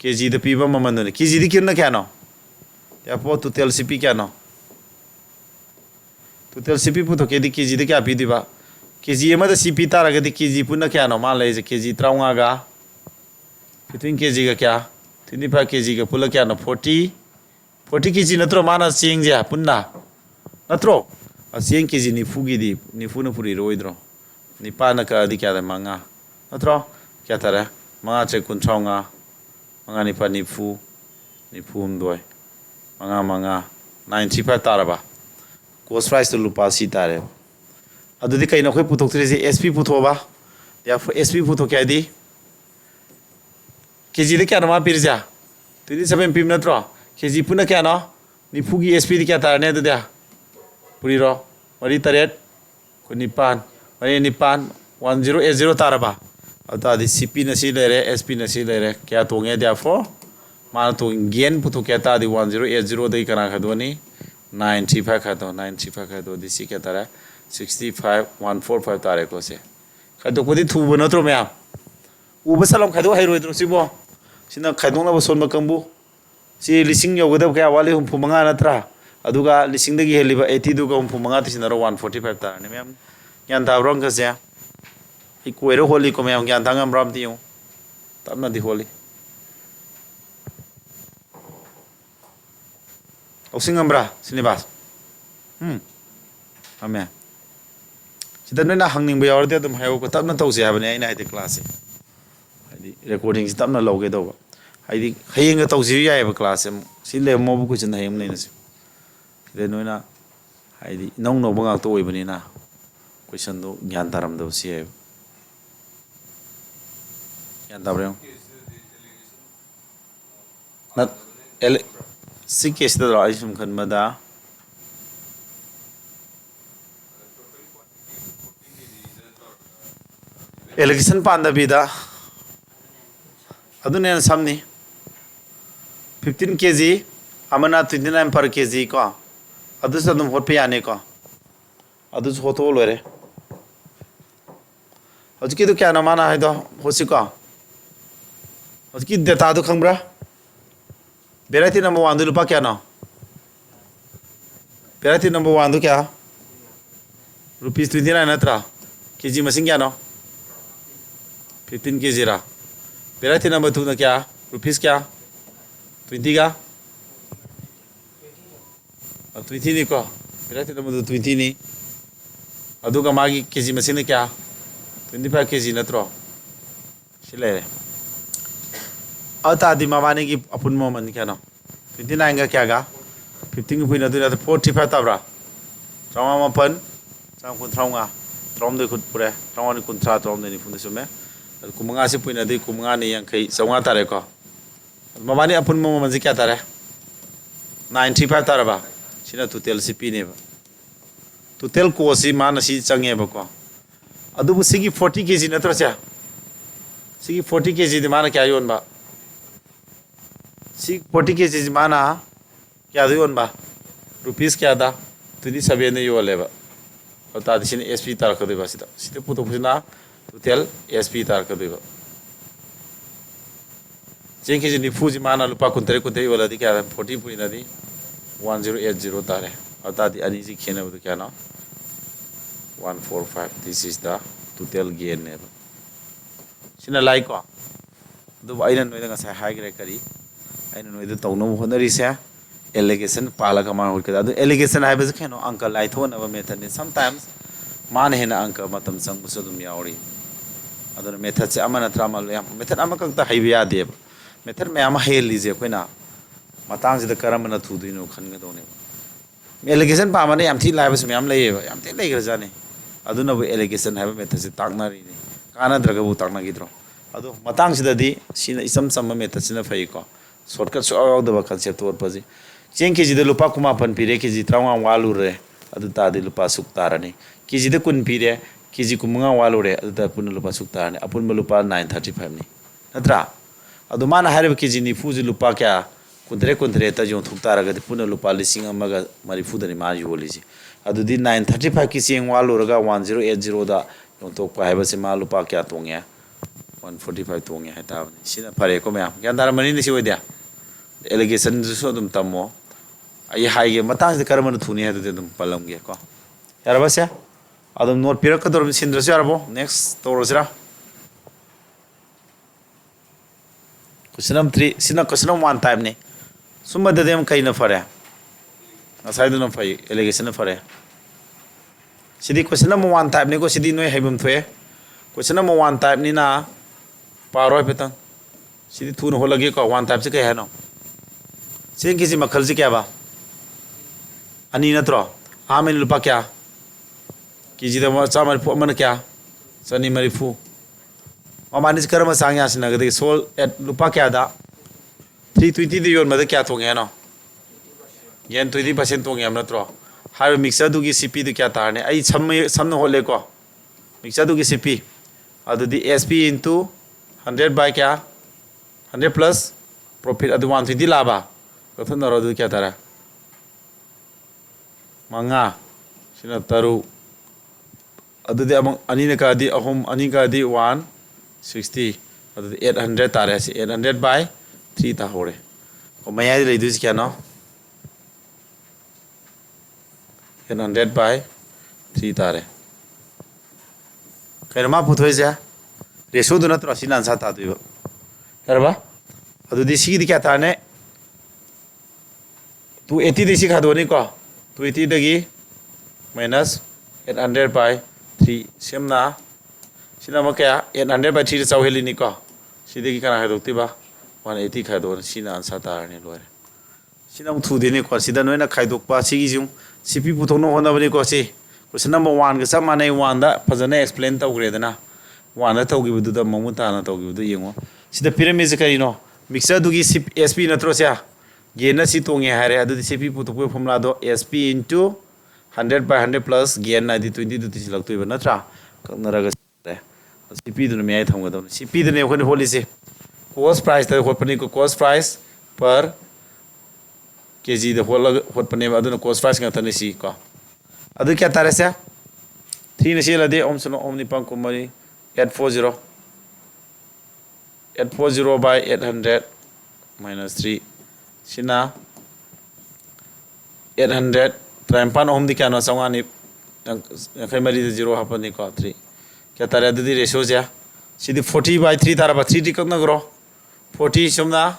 Speaker 1: केजी दि पिबा ममन ने केजी दि किन क्या नो या पो टोटल सीपी क्या नो टोटल सीपी पुथो के दि केजी दि क्या पिदिबा केजी एमा द सीपी तारगदि केजी पुना क्या नो मान लेजे केजी 53 गा बिटवीन केजी का क्या 25 केजी का पुला क्या नो 40 केजी नत्रो माना चेंग जे पुन्ना नत्रो चेंग केजी निफुगी दी निफुना पुरी रोइद्रो निपाना का दि क्या द मंगा नत्रो क्या तारे मंगा चे कुंथ्राउंगा मंगा निपा निफु निफुम दोय मंगा 95 तारबा cos price to lupa si tare adudi kai na khoi puthok thre je sp puthoba ya sp puthok kya di kg de kya na ma pirja 27 pim na tro kg puna kya na ni phugi sp di kya tar ne du dia puri ro mari taret ko nipan mari nipan 1080 taraba ata di cp na si lere sp na si lere kya tonge dia fo ma to gen puthok kya ta di 1080 dei kana khadoni 95 खातो 95 खातो दिसी क्या तारा 65 145 तारे को से खातो को दी थुब नत्रो म्याम उब सलम खातो हाइरो इद्रो सिबो सिना खातो ना बसोन मकंबु सि लिसिंग योगदब क्या वाले हम फुमंगा नत्रा अदुगा लिसिंग दगी हेलिबा 80 दुगा हम फुमंगा तिसिनारो 145 तार ने म्याम ज्ञान ताब्रम कसे इ कोइरो होली को म्याम ज्ञान तांगम ब्राम तियो तबना दि होली औसिंगम्ब्रा सिनिबास आमे सिदा नोना हंगनिंग बे यावरदे तुम हायो को तबना तौसे हाबने आइना हाइदे क्लास हाइदि रिकॉर्डिंग सि तबना लौगे दो हाइदि हयेंग तौसि यायबा क्लास सि ले मोबु क्वेश्चन हायम लेना सि सिदा नोना हाइदि नौ नौ बंगा तो ओइबनिना क्वेश्चन दो ज्ञान तारम दो सि है ज्ञान ताब्रे नत एल सी केस दा आई सुम खनमदा एलिगेशन पांदबीदा अदुने सामनी 15 केजी अमना 29 पर केजी को अदुस अदुम होट पे आने को अदुस होतो लोरे हजकी तो क्या ना माना है तो होसी को हजकी डेटा तो खंबरा Variety number 1 दो रुपया क्या ना Variety number 1 दो क्या रुपीस 29 ना त्रा केजी मशीन क्या ना 15 केजी रा Variety number 2 ना क्या रुपीस क्या 20 का 20 नहीं को Variety number 2 20 नहीं अदु का मागी केजी मशीन क्या 25 केजी ना त्रा शिले अता दि मावाने की अपन मोमन क्या ना 29 का क्या गा 15 को पुइना दुना 45 ताब्रा ट्रामा मपन चांग कुन ट्राउंगा ट्राउम दे खुद पुरे ट्राउमा नि कुन ट्रा ट्राउम दे नि फुंदे सुमे कुमंगा से पुइना दे कुमंगा नि यांखै सौंगा तारे को मावाने अपन मोमन से क्या तारे 95 तारबा सिना टोटल सीपी ने बा टोटल को सी मान सी चंगे बको अदुबु सिगी 40 केजी नत्र चा सिगी 40 केजी दे माना क्या योन बा सी 40 केजी माना क्या दे योन बा रुपीस क्या दा 27 ने यो लेबा तादी सिने SP तारकदोइबा सिदा सिदा पुथोक्पसिना टोटल SP तारकदोइबा चेंग केजी निफुजी माना लुपा कुंतरे कुंतरे वालादी क्या 40 पुइनादी 1080 तारे तादी अनि जी खेनबदु क्या ना 145 this is the total gain ne sina lai ko du aina noida nga sai high grade kari aina noida tawno honari se allegation pala kama hol kada allegation hai bas kheno uncle lai thona ba method ne sometimes man hena uncle matam sang bu sodum yauri aduna method se amana tramal yam method amakak ta haibiya de method me ama hel lije koina matang sida karam na thu dino khan ga done allegation pa mane yam thi lai bas me am lai yam thi lai gra jane aduna bu allegation hai ba method se takna ri ni kana draga bu takna gidro adu matang sida di sina isam sam method sina phai ko shortcut so out the concept or paji cheng kg de lupa kuma pan pire kg trawa walu re adu ta de lupa suk tarani kg de kun pire kg kumunga walu re adu ta pun lupa suk tarani apun lupa 935 ni natra adu mana harib kg ni fuji lupa kya kuntre ta jo thuk taraga de pun lupa lising amaga mari fu de ni ma yoli ji adu di 935 ki sing walu raga 1080 da jo tok pa haiba se ma lupa kya tongya 145 tongya hata sina pare ko mya gyan dar mani ni si odia allegation so dum tamo ai haige matang de karman thuni hadu de dum palam ge ko yar basya adum note pirak ka dor sindra yarbo next torosira question 3 sina question 1 time ne summa de dem kaina fare asai dun fai allegation fare sidi question 1 type ne ko sidi noi haibum thoe question 1 type ni na paroi petang sidi thun holage ko 1 type se kai hano sen kisi makhal se kya ba ani natro amen lupa kya kiji da chamar pu man kya sani mari fu mamani karma sangya sina gade sol at lupa kya da 320 de yon mada kya thong hano yen 20% thong yam natro har mixer du gi cp du kya tarne ai samno hole ko mixer du gi cp adu di sp into 100 by kya 100 plus profit adu 120 laba kathon naro du kya tara manga sina taru adu de among ani ne ka di ahom ani ka di 160 adu 800 tare si 800 by 3 ta hore ko maya di du kya no 800 by 3 tare kaina ma puthoi ja ratio दुना तो असी नांसा ता दुइबो करबा अदुदि सी दि क्या ताने 280 दि सी खादोनी को 280 दगी माइनस 800 बाय 3 सेमना सिना म क्या 800 बाय 3 चाव हेलिनी को सिदि kana खादोक्तिबा 180 खादो सिना आंसा तारने लोरे सिना म थु दिने को सिदा नोइना खाइदोकपा सिगि जुम सीपी पुथोनो होनाबनी को सि क्वेश्चन नंबर 1 के सब माने 1 दा फजने एक्सप्लेन तौग्रेदना वाना तौगिबदुदा ममुताना तौगिबदु येंगो सिदा पिरामिड से करिनो मिक्सर दुगी SP नत्रो से गेन सि तोंगे हारे अदु CP पुतुपो फॉर्मूला दो SP into 100 by 100 plus gain 20 दु तिसि लगतोइबा नत्रा कनरगा CP दुन मेय थंगदो CP दुने खन होलिसे cost price त होपनी को cost price per kg द होपनी अदुन cost price ngतने सि को अदु क्या तारे से 3 ने सेला दे ओमसनो ओमनि पंग कुमरी 840 by 800 minus 3 sina 800 trampan om di kano sangani kai mari 0 hapani ko 3 kya tare adu di ratio ja sidi 40 by 3 tara ba 3 dikak na gro 40 somna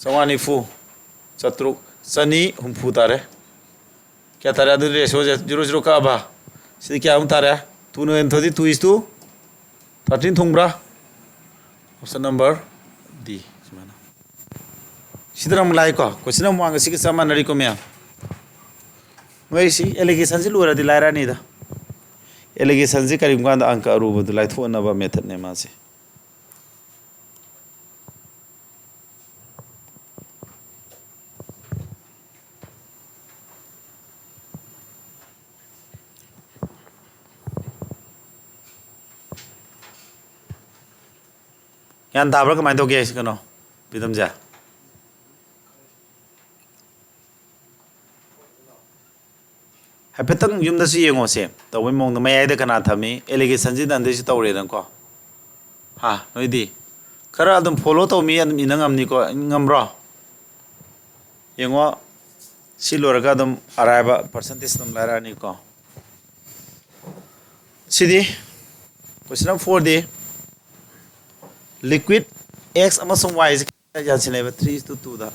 Speaker 1: sangani fu chatruk sani humfu tare kya tare adu di ratio ja 0 ka ba sidi kya hum tare 2 and 32 is to 13 thungbra option number D semana sidram lai ko question number 1 sik sama nari ko mya wai si allegation si lura di laira ni da allegation si karim ganda anka aru bu lai thona ba method ne ma se yan tabra ka mai to ge kano bidam ja हाइफेटंग युमदसु येंगोसे तौबे मोंग मयाइदा कना थमी एलिगेशन जी दंदेसु तौरेदन को हा नोइदी खरा अदम फॉलो तौमी अदम इनंगमनी को ngambro yengo siloraga dum araiba percentage dum larani ko sidi question number 4 di liquid x amasung y is jansineba 3:2 da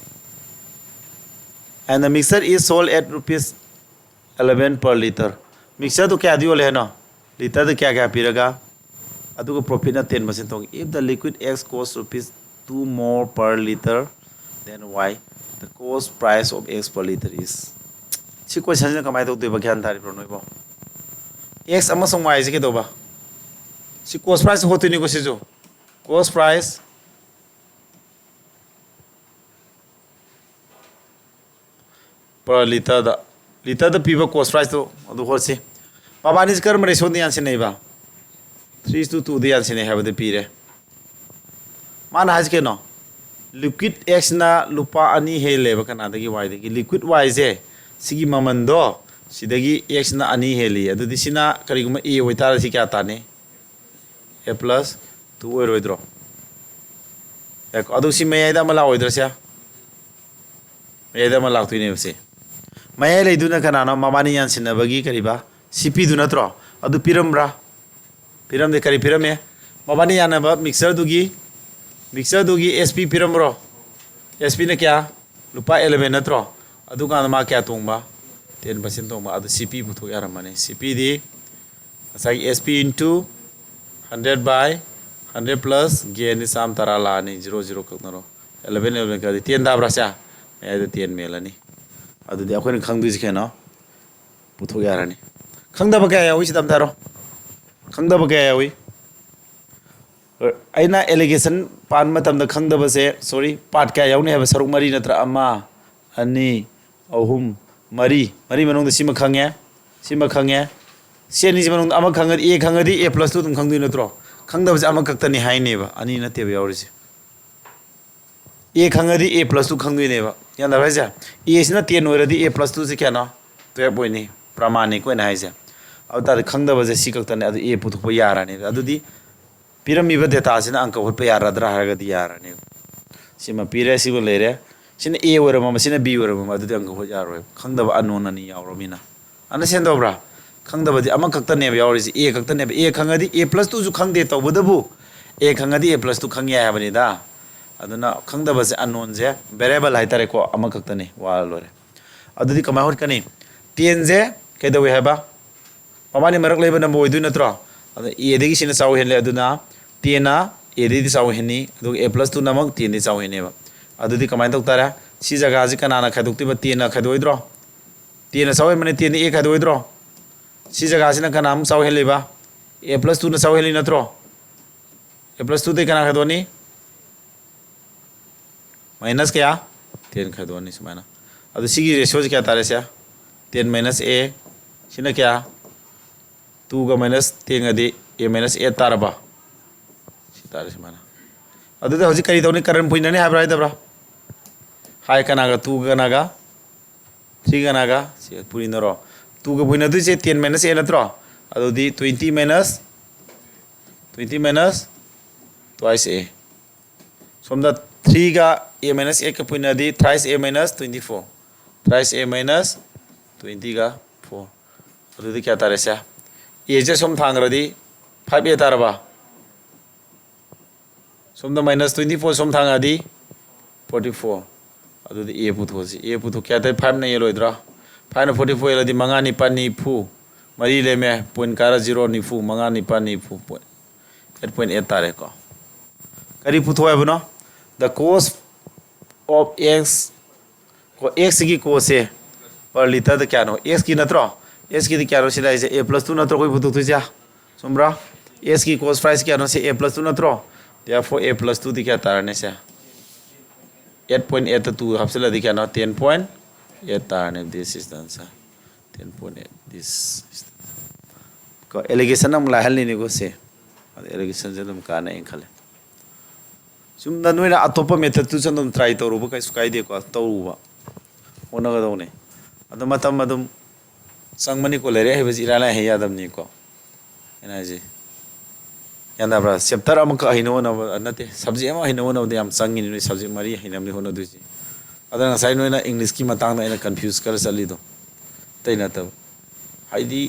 Speaker 1: and the mixture is sold at rupees 11 per liter mixture to kya diyo le no liter to kya piraga adu ko profit na 10% tong if the liquid x costs rupees 2 more per liter then y the cost price of x per liter is si question na kamai to ba gyan thari pro noi bo x amasung y ke do ba si cost price hotu ni ko si jo cost price per liter da piba cost price to adu hol si babani karm ratio ni an se nei ba 3:2 di an se nei have the pire man haj ke no liquid x na lupa ani he leba kana dagi y dagi liquid y je sigi maman do sidagi x na ani he li adu di sina kari guma e hoitar si kya ta ne a plus 2 oi roidro ek adu si me aida mala oidra sia aida mala tu ne se maya le duna kana no mamani yan sinabagi kariba cp du natro adu piramra piram de kari pirame mamani yan ba mixer dugi sp piramro sp ne kya lupa 11 natro adu kan ma kya tongba 10% tongba adu cp butho yaramane cp di asai sp into 100 by 100 plus gain ni sam tara la ni 00 kaknaro 11 ka 10 da brasya me adu 10 melani adu di akhoi khang du ji khena butho yarani khangda ba kya yawi sidam taro khangda ba kya yawi aina allegation pan matam da khangda ba se sorry part kya yauni ha saruk mari natra ama ani ahum mari manung da sima khangya seni jimanung ama khangadi a khangadi a plus 2 tum khangdu natro khangda ba ama kaktani hai ne ba ani na te ba yauri ji a khangadi a plus 2 khangdu ne ba yana ba ja a sina 10 oiradi a plus 2 se kya no 12 point ni pramani ko na hai ja awta khangda ba je si kaktani adu a puthuk ba yara ne adu di pirami ba data sina angka hot pa yara dra ha ga di yara ne sima pire si bo lere sina a oira ma sina b oira ma adu di angka hot yaro khangda ba anon ani yawro mina ana sen do bra khangda ba di ama kakta ne ba yawri ji a kakta ne ba a khangadi a plus 2 ju khangde to bodabu a khangadi a plus 2 khangya ha bani da aduna khangda ba se anon je variable hai tare ko ama kakta ne wa lore adu di kamai hot kani 10 je ke do we ha ba pamani marak leba na boy du natro adu a degi sina saw hen le aduna 10 na a di saw hen ni adu a plus 2 namak 10 di saw hen ne ba adu di kamai tok tara si jaga ji kana na khaduk ti ba 10 na khadoi dro 10 na saw hen mane 10 ni a khadoi dro si jaga sina kana am saw hen le ba a plus 2 na saw hen ni natro a plus 2 te kana khadoni minus kya 10 khadoni sumana adu sigi ratio kya tare sia 10 minus a sina kya 2 ga minus 10 adi a minus a taraba si tare sumana adu da hoji kari tawni karan puina ne habra idabra hai kana ga 2 ga naga 3 ga naga si puina ro 2 ga puina du se 10 minus a natro adu di 20 minus twice a from the 3 ga a minus a ka puina di thrice a minus 24 thrice a minus 20 ga 4 adu di kya tare sia a je som thangradi 5 a taraba som the minus 24 som thangadi 44 adu di a putho kya te 5 na yelo idra 5 na 44 yelo di manga ni pan ni phu mari le me point kara 0 ni phu manga ni pan ni phu point 8.8 tare ko kari putho hai bono the cost of x ko x ki cost se per liter da kya no x ki natro s ki kya ro sida is a plus 2 natro koi putho tu ja sombra s ki cost price kya no se a plus 2 natro therefore a plus 2 di kya tarane se 8.8 to 2 hapsela di kya no 10.8 tarane this is the answer 10.8 this is ko allegation nam la hal ni ko se allegation je dum ka na en khale sum da noina atopa method tu chandum try to ru ba kai sukai de ko to ru ba ona ga done adum matam adum ꯆꯪꯕꯅꯤ ꯀꯣ ꯂꯥꯏꯔꯤꯛ ꯍꯩꯕꯁꯤ ꯏꯔꯥꯏ ꯂꯥꯏ ꯍꯩ ꯌꯥꯗꯕꯅꯤꯀꯣ ꯑꯩꯅ ꯍꯥꯏꯁꯦ ꯌꯥꯟꯅꯕ꯭ꯔꯥ ꯆꯦꯞꯇꯔ ꯑꯃꯈꯛ ꯍꯩꯅ ꯍꯣꯠꯅꯕ ꯅꯠꯇꯦ ꯁꯕꯖꯦꯛ ꯑꯃ ꯍꯩꯅ ꯍꯣꯠꯅꯕꯗ ꯌꯥꯝ ꯆꯪꯉꯤꯅꯤ ꯅꯣꯏ ꯁꯕꯖꯦꯛ 4 ꯍꯩꯅꯕꯅꯤ ꯍꯣꯠꯅꯗꯣꯏꯁꯤ ꯑꯗ ꯉꯁꯥꯏ ꯅꯣꯏꯅ ꯏꯪꯂꯤꯁꯀꯤ ꯃꯇꯥꯡꯗ ꯑꯩꯅ ꯀꯟꯐ꯭ꯌꯨꯁ ꯈꯔ ꯆꯠꯂꯤꯗꯣ ꯑꯇꯩ ꯅꯠꯇꯕ ꯍꯥꯏꯗꯤ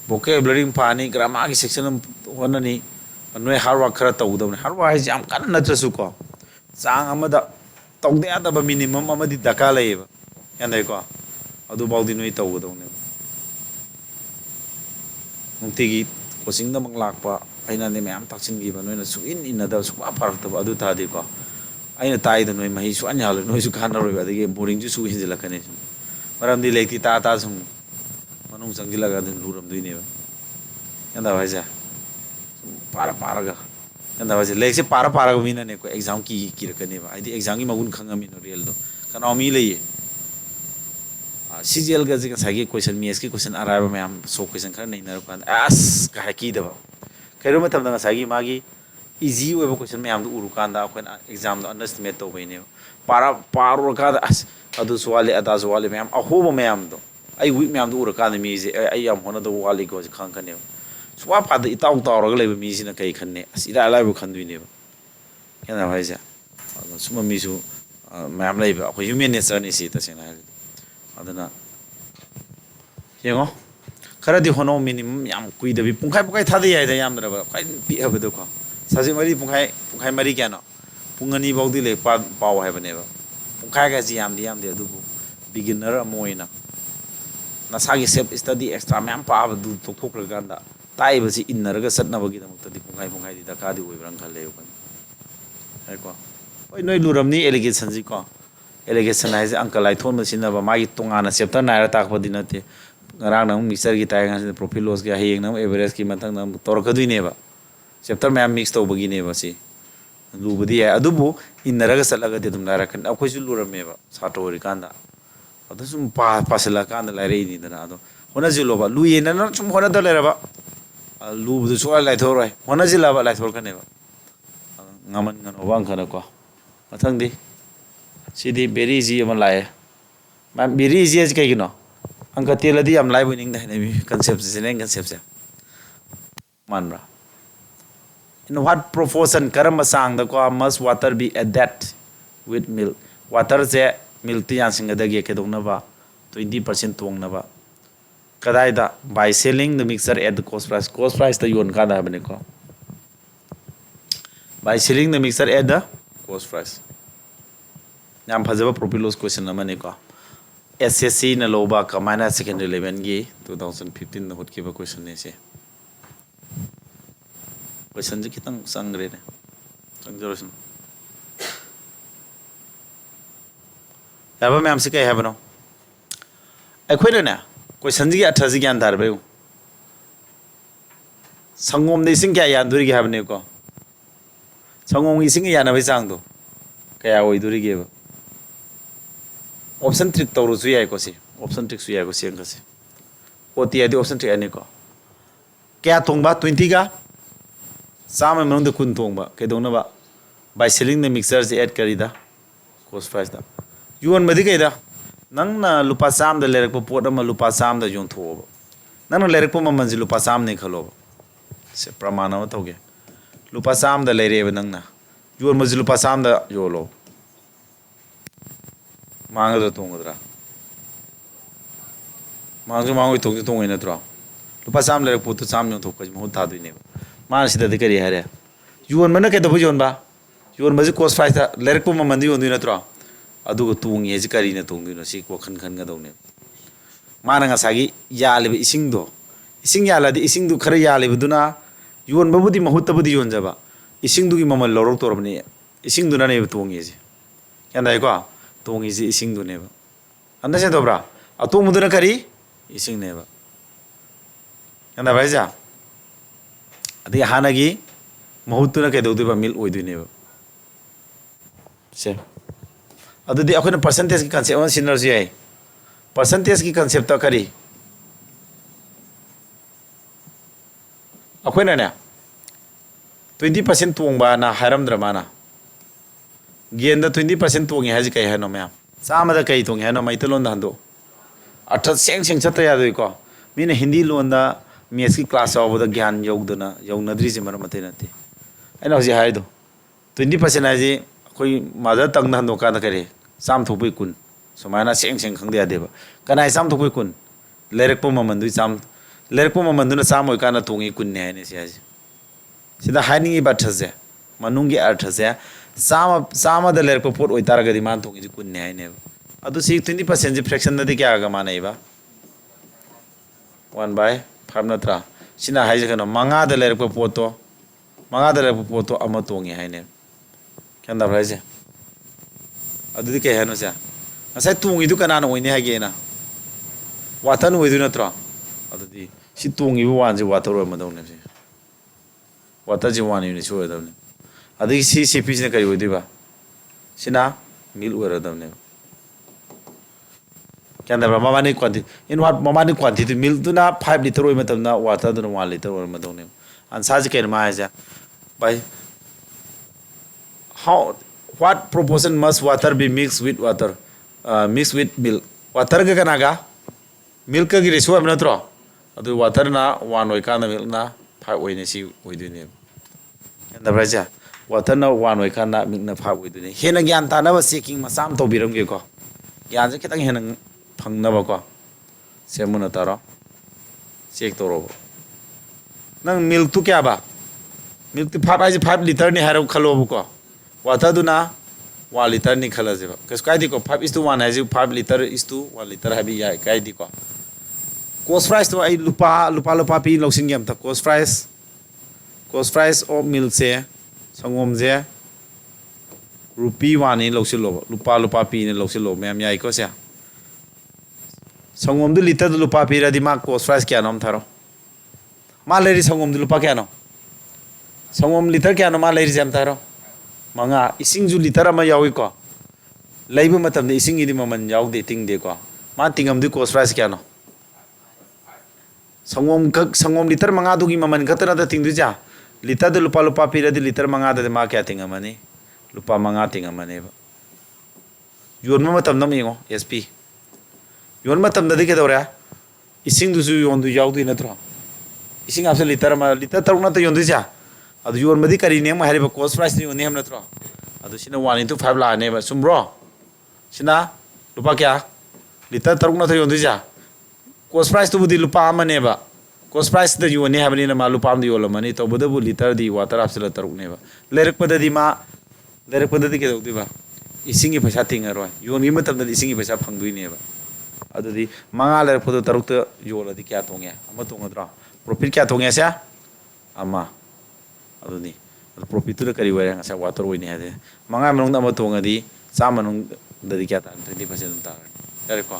Speaker 1: vocabulary पानी ग्रामर की सेक्शन होननी नोय हार्ड वर्क खरा तौदबने हार्ड वर्क है याम कन नत्रसु को चांग अमदा तौदे यादब मिनिमम अमदी दका लेब यानै को अदु बाउदी नोय तौगदौने नुंतिगी कोचिंग द मंग लाकपा अइना ने मैम ताक्सिनगिबा नोयना सुइन इनदा सुपा फरक्तब अदु तादि को अइना ताइद नोय मही सुअन याल नोय सु खानरोय अदगे बोरिंग जु सु हिंजलकने मरमदी लेक्ति ता सम मनों चंगिलगा दिन लूरम दुइनेबा यंदा भाईजा पारा यंदा भाईजा लेक्से पारा मीना ने को एग्जाम की रकनेबा आइदि एग्जाम की मगुन खंगामी नो रियल दो कनाव मी लइए सीजीएल गा जिगा सागी क्वेश्चन मीएस की क्वेश्चन अराइबा मैम सो क्वेश्चन खर नै नर कान अस का की दबा खैरो मतम दा सागी मागी इजी ओइबा क्वेश्चन मैम दु उरु कान दा अखन एग्जाम दो अंडरस्टिमेट तो बइने पारो का अस अदु सवाले अदा सवाले मैम अहोबो मैम दो आई वीक मैम दु उरु कान मी जे आई याम होना दो वाली को खंखने सुवा पाद इताउ ताउरगा लेबा मी सिना कई खन्ने अस इरा लाइबो खन्दुइनेबा याना भाईजा सुमा मीसु मैम लेबा अखो ह्यूमन नेचर नि सि तसेना अदना येंगो खरदि होनो मिनिमम याम कुइदबि पुंखाइ थादे याइदा यामद्रबा खाइ पिहबदो को साजि मरि पुंखाइ मरि क्यानो पुंगनी बाउदि ले पाव हाइबनेबा पुंखाइ गा जि यामदि अदुबु बिगिनर अमोइना नसागी सेल्फ स्टडी एक्स्ट्रा मैम पाब दु तोथोख्रगांदा ताइबसि इन्नरगा सत्नबगी दमक्तदि पुंखाइ दि दकादि ओइब्रां खल्ले उकन हैको ओइ नोइ लुरमनि एलिगेशन जी को एलिगेशन हाइजे अंक लाइथोन मसिनबा मागी तोंगाना चैप्टर नायरा ताकबदि नते ngaraang nang mixer gi tai ngan profit loss ga heyeng nang average ki matang nang torkadui neba chapter ma'am mix to bagi neba si lubudi ya adubu innaraga salaga de dum lara kan akhoi su lurameba satori kanda adu sum pasala kanda lare ni dana ado hona jiloba lu yena na sum hona da leraba lubu su lai thoroi hona jilaba lai thor kaneba ngaman ngan obang kana ko matang di sidi very easy ama lai ma'am very easy as kai gino angka teladi am lai winning dai ne concept se manra in what proportion karama sang da ko must water be added with milk water je milk ti yang singa da ge ke dong na ba 20% tong na ba kadai da by selling the mixture at the cost price da yon ka da bane ko by selling the mixture at the cost price yam phajaba profit loss question na mane ko SSC na loba kamana secondary level gi 2015 na hotkiba question ne se question ji kitang sangre ne sangjoration yaba ma'am से कह है बनो अखोइना ने question ji atha ji gyan dar bayu sangom de sing kya yan duri gi habne ko sangom gi sing ya na bai sang do kaya oi duri gi ba option trick tawru su yai ko si option trick su yai ko siang ka si oti adi option trick ani ko kya tongba 20 ga sama menung de kun tongba ke dongna ba by selling the mixers add kari da cost price da yuan madi kai da nang na lupa sam da lerak po pot ama lupa sam da yon tho ba nang na lerak po maman ji lupa sam ne khalo se pramana ma thoge lupa sam da lere ba nang na yuan ma ji lupa sam da yolo मांगदो तोंगदरा मांगो तोंगे नत्रो लुपा चाम लेरक पोतु चाम नो थोक महु थादुइने मान सिदा दे करी हारे युन मन के दबु योन बा युन बजे कोस्ट प्राइस लेरक पो ममन दि योन नत्रो अदु तोंगे जि करी न तोंगदुनो सि को खन खन ग दौने माना ngसागी यालेबे इसिंग दो इसिंग यालादि इसिंग दु खरे यालेबे दुना युन बबुदि महु तबुदि योन जबा इसिंग दुगी ममल लौरक तोरबने इसिंग दुना ने तोंगे जि यानाय को तोंगी जी इसिंग दुनेबा अंदा से दोब्रा अतो मुदुना करी इसिंग नेबा अंदा भाईजा अदि हानागी महूतुना के दोदुबा मिल ओइदुनेबा से अदुदि अखोना परसेंटेज की कांसेप्ट अन सिनर्जी है परसेंटेज की कांसेप्ट ता करी अखोना ने 20% तोंगबा ना हारमद्रा माना गेंदा 20% तोंगे हाजि कई है नो मैम सामदा कई तोंगे है नो मैतलोन हंदो अर्थ सेंग सेंग चत यादो मीना हिंदी लोन मेथ्स की क्लास चावद ज्ञान यौदना यौनद्रीजे मरम मते नते अना हजि हाइदो 20% हाइजे अखोई मदर तंग हंदो का करे चाम थोपै कुन सुमायना सेंग सेंग खंदे यादेबा कनाय चाम थोपै कुन लेरकपो ममंदु चाम लेरकपो ममंदुना चाम ओइ काना तोंगी कुन ने हाइने से हाइजे सिदा हाइनिंगी बाथसे मनुंगी अर्थसे चाम द लेरकपो पोट ओइ तारगदि मान तोंगी कुन ने हाइने अदु सी 20% जी फ्रैक्शन नदि क्या गा मानैबा 1/5 नत्रा सिना हाइजे कनो मंगा द लेरकपो पोतो अमा तोंगी हाइने क्या दा प्राइजे अदुदि के हानो से ngasai tungi du kana no ine hage na watan oidu natra adudi si tungi bu wan ji water ro madong ne water ji wan ni so da ne adi si si pis ne kai oidu ba sina mil ora da ne kya da mama ni quantity in what mama ni quantity mil du na 5 liter oi matam na water du na 1 liter ora madong ne an sa ji ken ma ja by how what proportion must water be mixed with water mixed with milk water ga kana ga milk gi ratio am natro adu water na 1 oi kana milk na 5 oi ne si oi du ne enda braja water na 1 oi kana milk na 5 oi du ne hena gyan ta na ba checking ma sam to biram ge ko gyan je kitang hena phang na ba ko semuna taro check to ro nang milk tu kya ba milk tu 5 liter ni haro khalo ko water du na 1 liter ni khala jeba kas kai di ko 5:1 hai ju 5 liter is to 1 liter habi ya kai di ko cost price to ai lupa pi losin gam ta cost price of milk se sangom je rupee 1 ni losin lo lupa pi ni losin lo mem yai ko se sangom du liter du lupa pi ra di ma cost price kya nom tharo ma leri sangom du lupa kya no sangom liter kya no ma leri jam tharo manga ising ju liter ama yawi ko laibu matam de ising idi maman yaw de ting de ko ma tingam du cost price kya no sangom liter manga du gi maman khatara da ting du ja liter de lupa pi ra di liter manga da ma kya ting amani lupa manga ting amani ba yon ma matam nam yengo sp yon matam da de ke dora ising du ju yon du yaw du na tro ising apse liter taruna ta yon du ja adu yor madi kari ne ma hariba cost price ni ne ham natro adu sina 1 into 5 la ne ba sumbro sina lupa kya liter taruk na thayon dija cost price tu budi lupa ma ne ba cost price da yu ne habni na ma lupa am di yola mani to bodu liter di water apsela taruk ne ba lerak pada di ke di ba isingi paisa tinga ro yon gi matam da isingi paisa phangdui ne ba adu di manga lerak pada taruk ta yola di kya tongya ama tonga dra profit kya tongya sa ama aduni profit tu kari wara ngasa water wini hade manga manung da matonga di sa manung da di kya ta 20% ta kare ko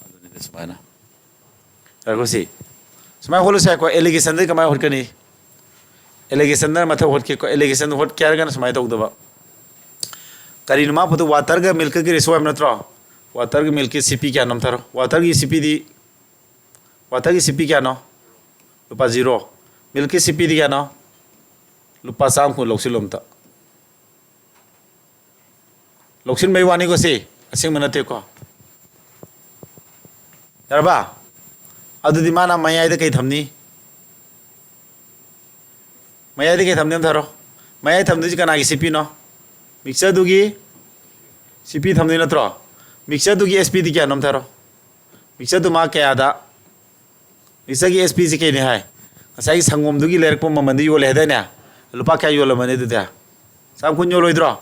Speaker 1: aduni desmana kare ko si smai holu sa ko allegation de kamai hot kani allegation na matha hot ke ko allegation hot kya ga na smai to da ba kari numa photo water ga milk ki ratio am natro water ga milk ki cp kya nam tharo water ki cp kya no lupa 0 milk ki cp di kya no lupa sam ko loksilom ta loksin mai wani ko se asing manate ko yarba adu di mana maya ida kai thamni tharo maya thamni ji kana gi cp no mixer du gi cp thamni na tro mixer du gi sp di kya nam tharo mixer du ma kya da mixer gi sp ji ke ne hai asai sangom du gi lerk pom man di yo le da na lupa kya yola mane du da sam kun yolo idro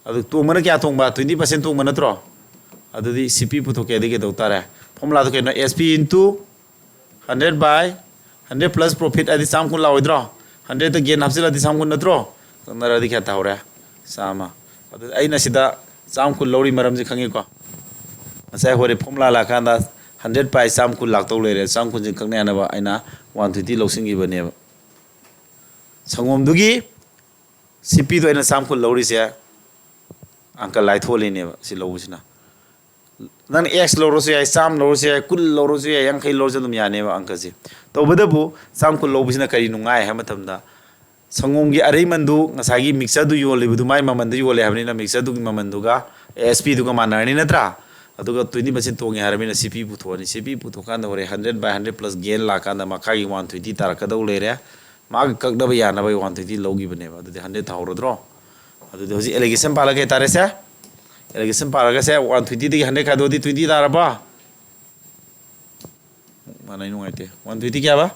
Speaker 1: adu tu mana kya tong ba 20% tong mana tro adu di cp pu to ke de ke do tare formula to ke no sp into 100 by 100 plus profit adi sam kun la idro 100 to gain hapsila di sam kun natro nara di kya ta hore sama adu ai na sida sam kun lori maram ji khangi ko asai hore formula la kan da 100 by sam kun lak to le re sam kun ji khang ne na ba aina 120 losing gi bane sangom dugi cp to ina sam khul lori se angka lai tholi ne si lo busina nan x lo ro se sam lo se kul lo ro se yang khai lo se dum ya ne ba angka ji to bodabu sam khul lo busina kari nungai ha matam da sangom gi arei mandu ngasa gi mixer du yo le bu mai maman du yo le habni na mixer du gi maman du ga sp du ga manarni natra ꯑꯗꯨꯒ 20% ꯇꯣꯡꯉꯦ ꯍꯥꯏꯔꯕꯅꯤꯅ CP ꯄꯨꯊꯣꯛꯑꯅꯤ CP ꯄꯨꯊꯣꯛꯀꯥꯟꯗ ꯍꯣꯔꯦꯟ 100/100 + ꯒꯦꯟ ꯂꯥꯛꯀꯥꯟꯗ ꯃꯈꯥꯒꯤ 120 ꯇꯥꯔꯛꯀꯗꯧ ꯂꯩꯔꯦ ꯃꯥꯒꯤ ꯀꯛꯅꯕ ꯌꯥꯅꯕ 120 ꯂꯧꯈꯤꯕꯅꯦꯕ ꯑꯗꯨꯗꯤ 100 ꯊꯥꯍꯧꯔꯗ꯭ꯔꯣ ꯑꯗꯨꯗꯤ ꯍꯧꯖꯤꯛ ꯑꯦꯂꯤꯒꯦꯁꯟ ꯄꯥꯜꯂꯒ ꯇꯥꯔꯦꯁꯦ एलिगेशन पारगसे 120 दी 100 खादोदी 20 दारबा मानाय नङाइते 120 क्या बा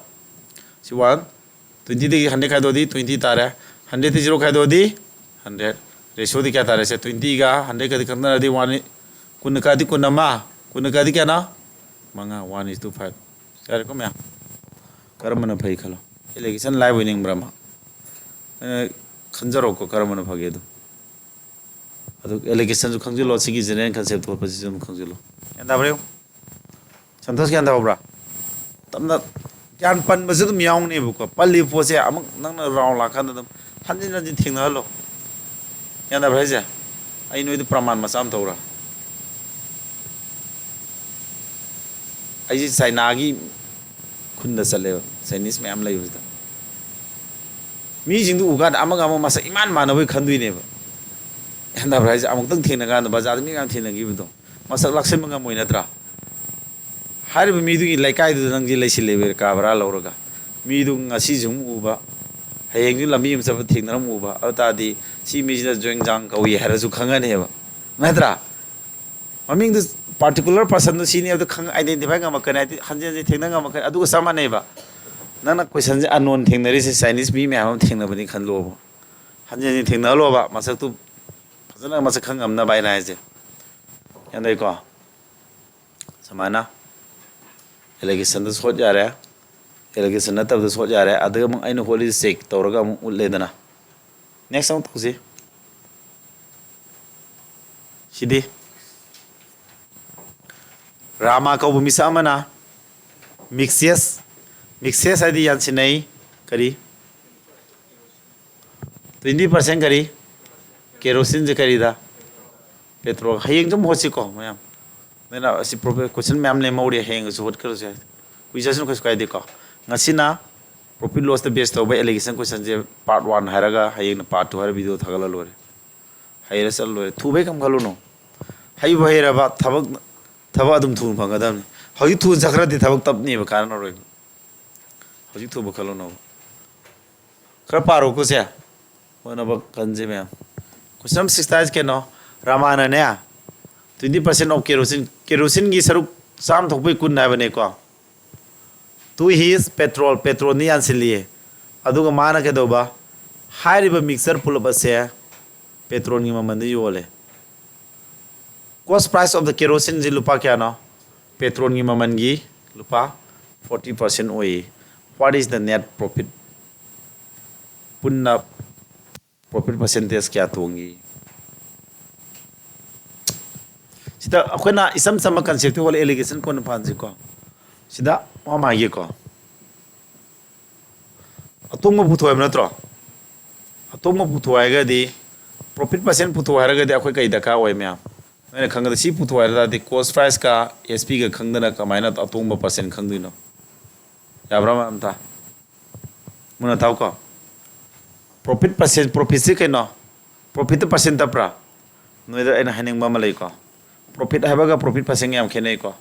Speaker 1: सी 120 दी 100 खादोदी 20 तारे 100 दी 0 खादोदी 100 रेशियो दी क्या तारे से 20 गा 100 का दी करना दी 1 कुन का दी कुनमा कुन का दी क्या ना मंगा 1:5 यार को मैं करमन फई खलो एलिगेशन लाइव विनिंग ब्रह्मा खंजरो को करमन फगे दो एलिगेशन जो खंजिलो सिगी जनरल कंसेप्ट को पोजीशन खंजिलो यांदा ब्रेव संतोष के अंदा होब्रा तमना ज्ञान पन बसे तुम याउंग ने बुको पल्ली पोसे अमक नंग राउंड लाखान दम हंजिन हंजिन थिंगना हलो यांदा ब्रेजे आई नोइ प्रमाण मसाम तौरा आई चाइना की खुंदा चले चाइनीज में am लैबदा मी जिंदु उगाद अमग अमग मसा इमान मानबै खंदुइनेबा यांदा ब्राइज अमुक्तंग थेंनगान बाजार मी गाम थेंनगिबदो मसक लक्ष्मंगा मोइनत्रा Harib मीदुगी लाइकाइदु नंगजि लैसिलेबे Kabra लौरगा मीदु ngasi jung uba hayeng ju lami msa thengnaram uba awtadi si mijina joing jang kawi harasu khangane heba natra maming this particular person no senior to khang identify ngam kan hanje thengna ngam kan adu samane ba nana question je unknown thengnari se chinese mi me am thengna bani khanlo ba hanje thengna lo ba masak tu फजना मसे खंगम ना बाय नाइजे यांदे को समाना एलिगेशन दस हो जा रहा है एलिगेशन न तब दस हो जा रहा है अदग म आइन होली चेक तौरगा म उलेदना नेक्स्ट आउट तुसे सिदी रामा को भूमिसा मना मिक्सेस आदि यानसिनै करी 20% करी केरोसिन जे करीदा पेट्रोल हयेंग जम होसी को मैम नेना असि क्वेश्चन मैम ने मौरी हेंग जो होट करो जे क्वेश्चन को स्काई दे को ngасina profit loss the best of allegation question je part 1 haraga hayeng part 2 har video thagala lore hayra sal lore thu be kam khalo no hay bhaira ba thabak adum thu phangadam hoyi thu jakra di thabak tap ni ba karan roi hoji thu ba khalo no khar paro ko se wana ba kanje me Question 6 के नो रामाना ने 20% of kerosene की सरुक साम थोपे कुन ना बने को तू हीस पेट्रोल नहीं आंसिलिए अदुग माना के दोबा हाइरिबा मिक्सर पुल बसे पेट्रोल की ममन योले cost price of the kerosene जी लुपा क्या नो पेट्रोल की ममन की लुपा 40% ओए what is the net profit पुन्ना profit percentage क्या तोंगी सिदा अखोना इसम सम concept वाले allegation को नफांसी को सिदा वहाँ मांगे को अतोंग पुथुआ में नत्रो अतोंग पुथुआ है गदी profit percent पुथुआ है गदी अखोई कई दका हुए में मैंने खंगदा सी पुथुआ है दादी cost price का SP का खंगदा कमाइना अतोंग percent खंगदुनो याब्रा में अमता मुना ताऊ को profit से के नो profit percent तपरा नोइदर एना हनिंग बम लई को profit है बगा profit percent याम खेने को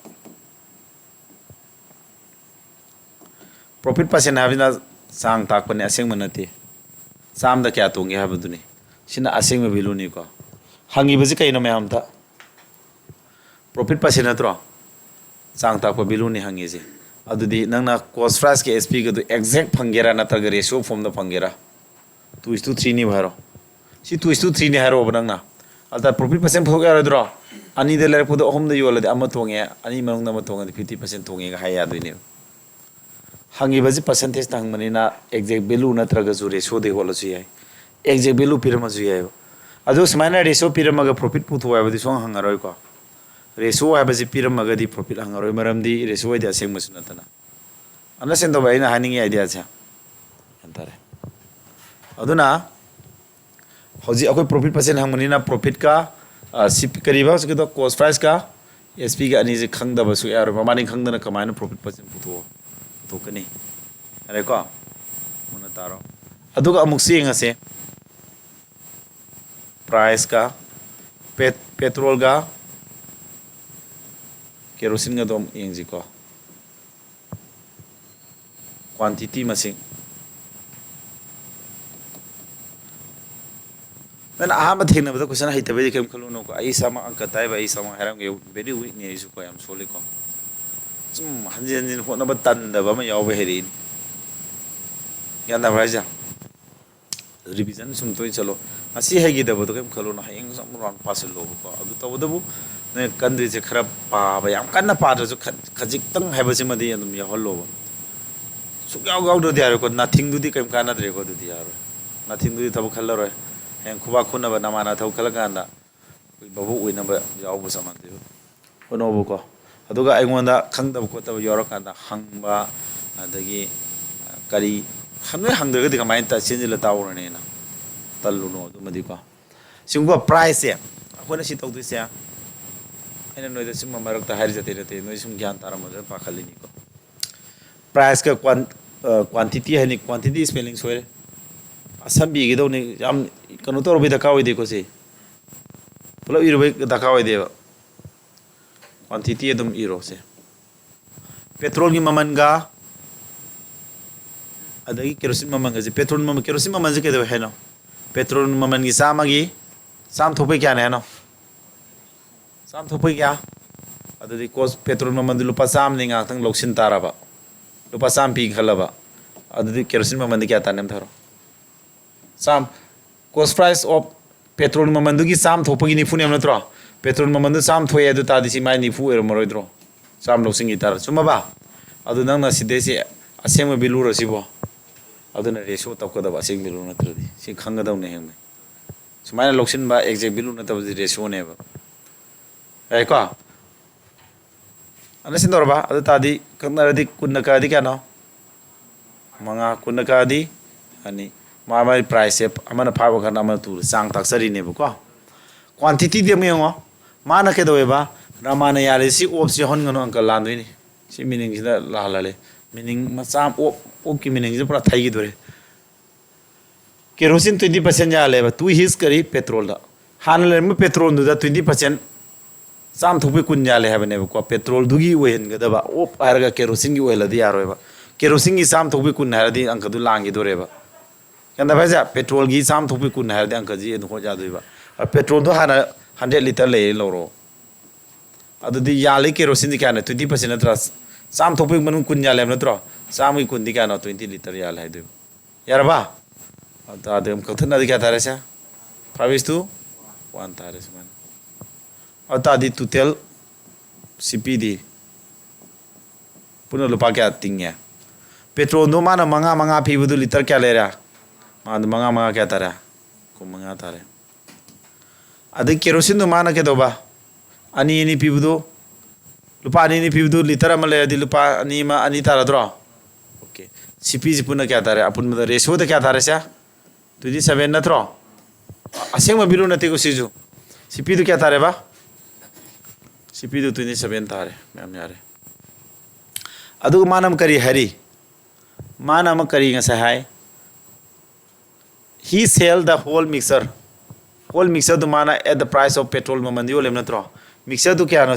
Speaker 1: profit percent है बिना सांग ताक पने असेंग मनती साम द क्या तोंगे है बदुनी सिना असेंग में बिलुनी को हंगी बजे कहीं नो में हम था profit percent है तो सांग ताक पर बिलुनी हंगी जे अदुदी नंगना cost price के SP के तो exact फंगेरा ना तक ratio form द फंगेरा 2:3 नहीं भरो सी 2:3 ने हरो बनना अल्टा profit percent हो गया रद्रो अनि दे लेर पुदो होम द योल दे अम तोंगे अनि मंग नम तोंगे 50% तोंगे का हाया दुने हंगी बजे परसेंटेज तंग मनिना एग्जैक्ट वैल्यू नत्रग जो रेशियो दे होलो सी है एग्जैक्ट वैल्यू पिरम जो है अदो समाना रेशियो पिरम ग प्रॉफिट पुथो है बदि सोंग हंगरोय को रेशियो है बजे पिरम ग दि प्रॉफिट हंगरोय मरम दि रेशियो दे असेंग मसनतना अनसेन दो बाइना हानिंग आइडिया छा अंतरे अदुना हौजी अखोई प्रॉफिट परसेंट हमनिना प्रॉफिट का सिप करीबा सके तो कॉस्ट प्राइस का एसपी का अनि जे खंगदब सु यार मानी खंगदना कमाइन प्रॉफिट परसेंट पुथो तो कनी अरे को मुना तारो अदुगा अमुक सिंगसे प्राइस का पेट्रोल का केरोसिन का दम यंगजी को क्वांटिटी मसिंग मैंने आम थे ना क्वेश्चन हईतबे कम खलू नो को आई समा अंक ताइब आई समा हैरम के वेरी वीक ने इस को हम सोले को 좀 한진 호나바 딴다 보면 야외 해리 야나 봐자 리비전 좀 또이 चलो 아시 해기다 보도 kem khalo na hang sam ran pasel lo ko adu to bodu ne kandri je khara pa ba yam kanna pa da khajik tang hai ba se madi anum ya hollo su gaw gaw do diar ko nothing du di kem kana dre ko du diar nothing du tabu khalla ro hang khuba khuna ba namana thau khala kana babu uina ba yaw bu saman de kono bu ko aduga aingwanda khangdab ko tab yoro kanda hangba adagi kari hanwe hangdaga diga main ta chenjila tawrane na talluno dumadi ko singba price ya akona si tawdu sia ena noi da simma marak ta hari jate rate noi sim gyan taram da pa khalini ko price ka quantity है नि quantity spelling सोरे असम भी गिदो नि हम कनो तो रोबे दका होई देखो से पुला इरोबे दका होई देवा क्वांटिटी एकदम इरो से पेट्रोल की ममन का अदगी केरोसिन ममन का पेट्रोल ममन केरोसिन ममन से के है ना पेट्रोल ममन की साम थोपे क्या है ना साम थोपे क्या अदगी कोस पेट्रोल ममन लुपा साम नहीं आतंग लोकसिन ताराबा लुपा साम पी खलबा अदगी केरोसिन ममन क्या तानेम थरो साम कोस प्राइस ऑफ पेट्रोल ममन दुगी साम थोपगी नि फुने नत्रो पेट्रोल ममन साम थोए अदु तादि सि माइ नि फु एर मरोइद्रो साम लोकसिंगी तार सुमबा अदु नंग न सिदेसि असेम बिलु रसिबो अदु न रेशो तपकदबा असेम बिलु नत्रदि सि खंगदौ ने हेम सुमाय लोकसिन बा एक्जेक्ट बिलु नतब रेशो ने बा ए को अनसिन दरबा अदु तादि कनरदि कुनकादि क्यानो मंगा कुनकादि अनि मामाई प्राइस से अमन फाबो खन अमन तु सांग ताक्सरी ने बको क्वांटिटी दे मेंगो माना के दोएबा रामाना याले सि ओप सि हनगनो अंक लांदोइनि सि मीनिंग सिदा लालाले मीनिंग मसाम ओप की मीनिंग जे पूरा थाई दोरे केरोसिन 20% याले बा तु हिस करी पेट्रोल दा हानले म पेट्रोल दुदा 20% साम थोपे कुन याले हबने बको पेट्रोल दुगी वेहन गदबा ओप हारगा केरोसिन की वेलदी यारोबा केरोसिन की साम थोपे कुन हारदी अंक दु लांगी दोरेबा क्या भाई पेट्रोल की साम थोपी कुन है अंक जी हो जादोब पेट्रोल तो हाँ 100 लीटर ले लौरो अदुदी याले केरोसिन क्या 20% नत्र साम थोपी मन कुन याले नत्रो साम की कुन क्या 20 लीटर याल है यारबा अदम कथन क्या तारे से 5:1 तारे से मन अदी टोटल सीपीडी पुनः लुपा क्या तिंगे पेट्रोल दो माना मंगा पीबदु लीटर क्या ले रहा माद मंगा क्या तारा को मंगा तारे अदे केरोसिन दो माना के दोबा अनि पीबदु लुपा अनि पीबदु लीटर अम ले अदि लुपा अनि तारा द्रो ओके सीपी जी पुनः क्या तारे अपुन मद रेशो द क्या तारे से 27 नत्रो असेंग बिलु नते को सिजु सीपी दो क्या तारे बा सीपी दो 27 तारे मैम यारे अदु मानम करी हरी मानम करी ngasa hai he sell the whole mixer to mana at the price of petrol mamandi olem natro mixer to kya no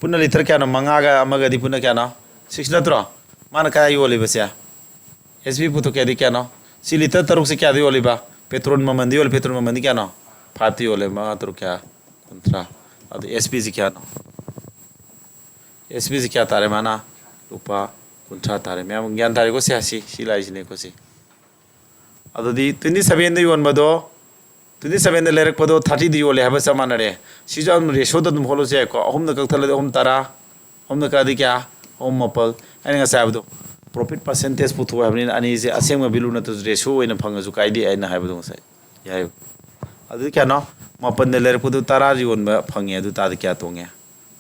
Speaker 1: punna liter kya no mangaga amaga di punna kya no 6 natro mana kaya yoli basya sb puto kya di kya no si liter taruk se kya di oli ba petrol mamandi kya no phati ole maga tru kya kontra adu sb se kya no sb se kya tare mana rupa kontra tare ma'am ज्ञान तारे को से हसी सिलाई जिने को से अदोदी 27 दे योन बदो 27 दे लेरक पदो 30 दे योले हबे समानरे सिजन रेशो द दुम होलो से को अहम द कथले अहम तारा अहम द कादी क्या अहम मपल अनि nga साबदो प्रॉफिट परसेंटेज पुथु हबनि अनि जे असेंग बिलु न त रेशो ओइन फंगजु काइदि आइना हबदो से याय अदु क्या नो मपन दे लेरक पदो तारा योन ब फंगे अदु ताद क्या तोंगे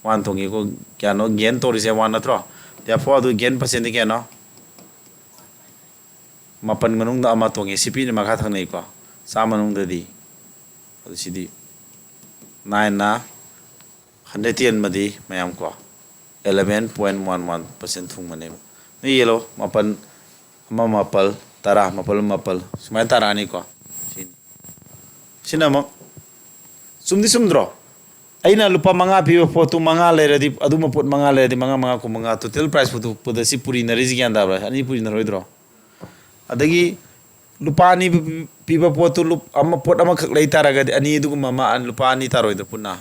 Speaker 1: वन तोंगे को क्या नो गेन तोरि से one नत्रो therefore adu gain percent ke no mapan manung da ama tonge cp ne makha thang nei ko sa manung da di adu sidi 9 na 110 madi mayam ko 11.11% thung mane ni yelo mapan ama mapal tara mapal sumai tara ni ko sin sinama sumdi sumdro ꯑꯩꯅ ꯂꯨꯄꯥ 5 ꯄꯤꯕ ꯄꯣꯠꯇꯨ 5 ꯂꯩꯔꯗꯤ ꯑꯗꯨꯝꯕ ꯄꯣꯠ 5 ꯂꯩꯔꯗꯤ 5 ꯀꯨꯟ 5 ꯇꯣꯇꯦꯜ ꯄ꯭ꯔꯥꯏꯁ ꯄꯨꯊꯣꯛꯄꯗ ꯁꯤ ꯄꯨꯔꯤꯅꯔꯤꯁꯤ ꯒ꯭ꯌꯥꯟ ꯇꯥꯕ꯭ꯔꯥ ꯑꯅꯤ ꯄꯨꯔꯤꯅꯔꯣꯏꯗ꯭ꯔꯣ ꯑꯗꯒꯤ ꯂꯨꯄꯥ 2 ꯄꯤꯕ ꯄꯣꯠꯇꯨ ꯑꯃ ꯄꯣꯠ ꯑꯃꯈꯛ ꯂꯩ ꯇꯥꯔꯒꯗꯤ ꯑꯅꯤ ꯑꯗꯨꯒꯨꯝꯕ ꯑꯃ ꯂꯨꯄꯥ 2 ꯇꯥꯔꯣꯏꯗ ꯄꯨꯟꯅ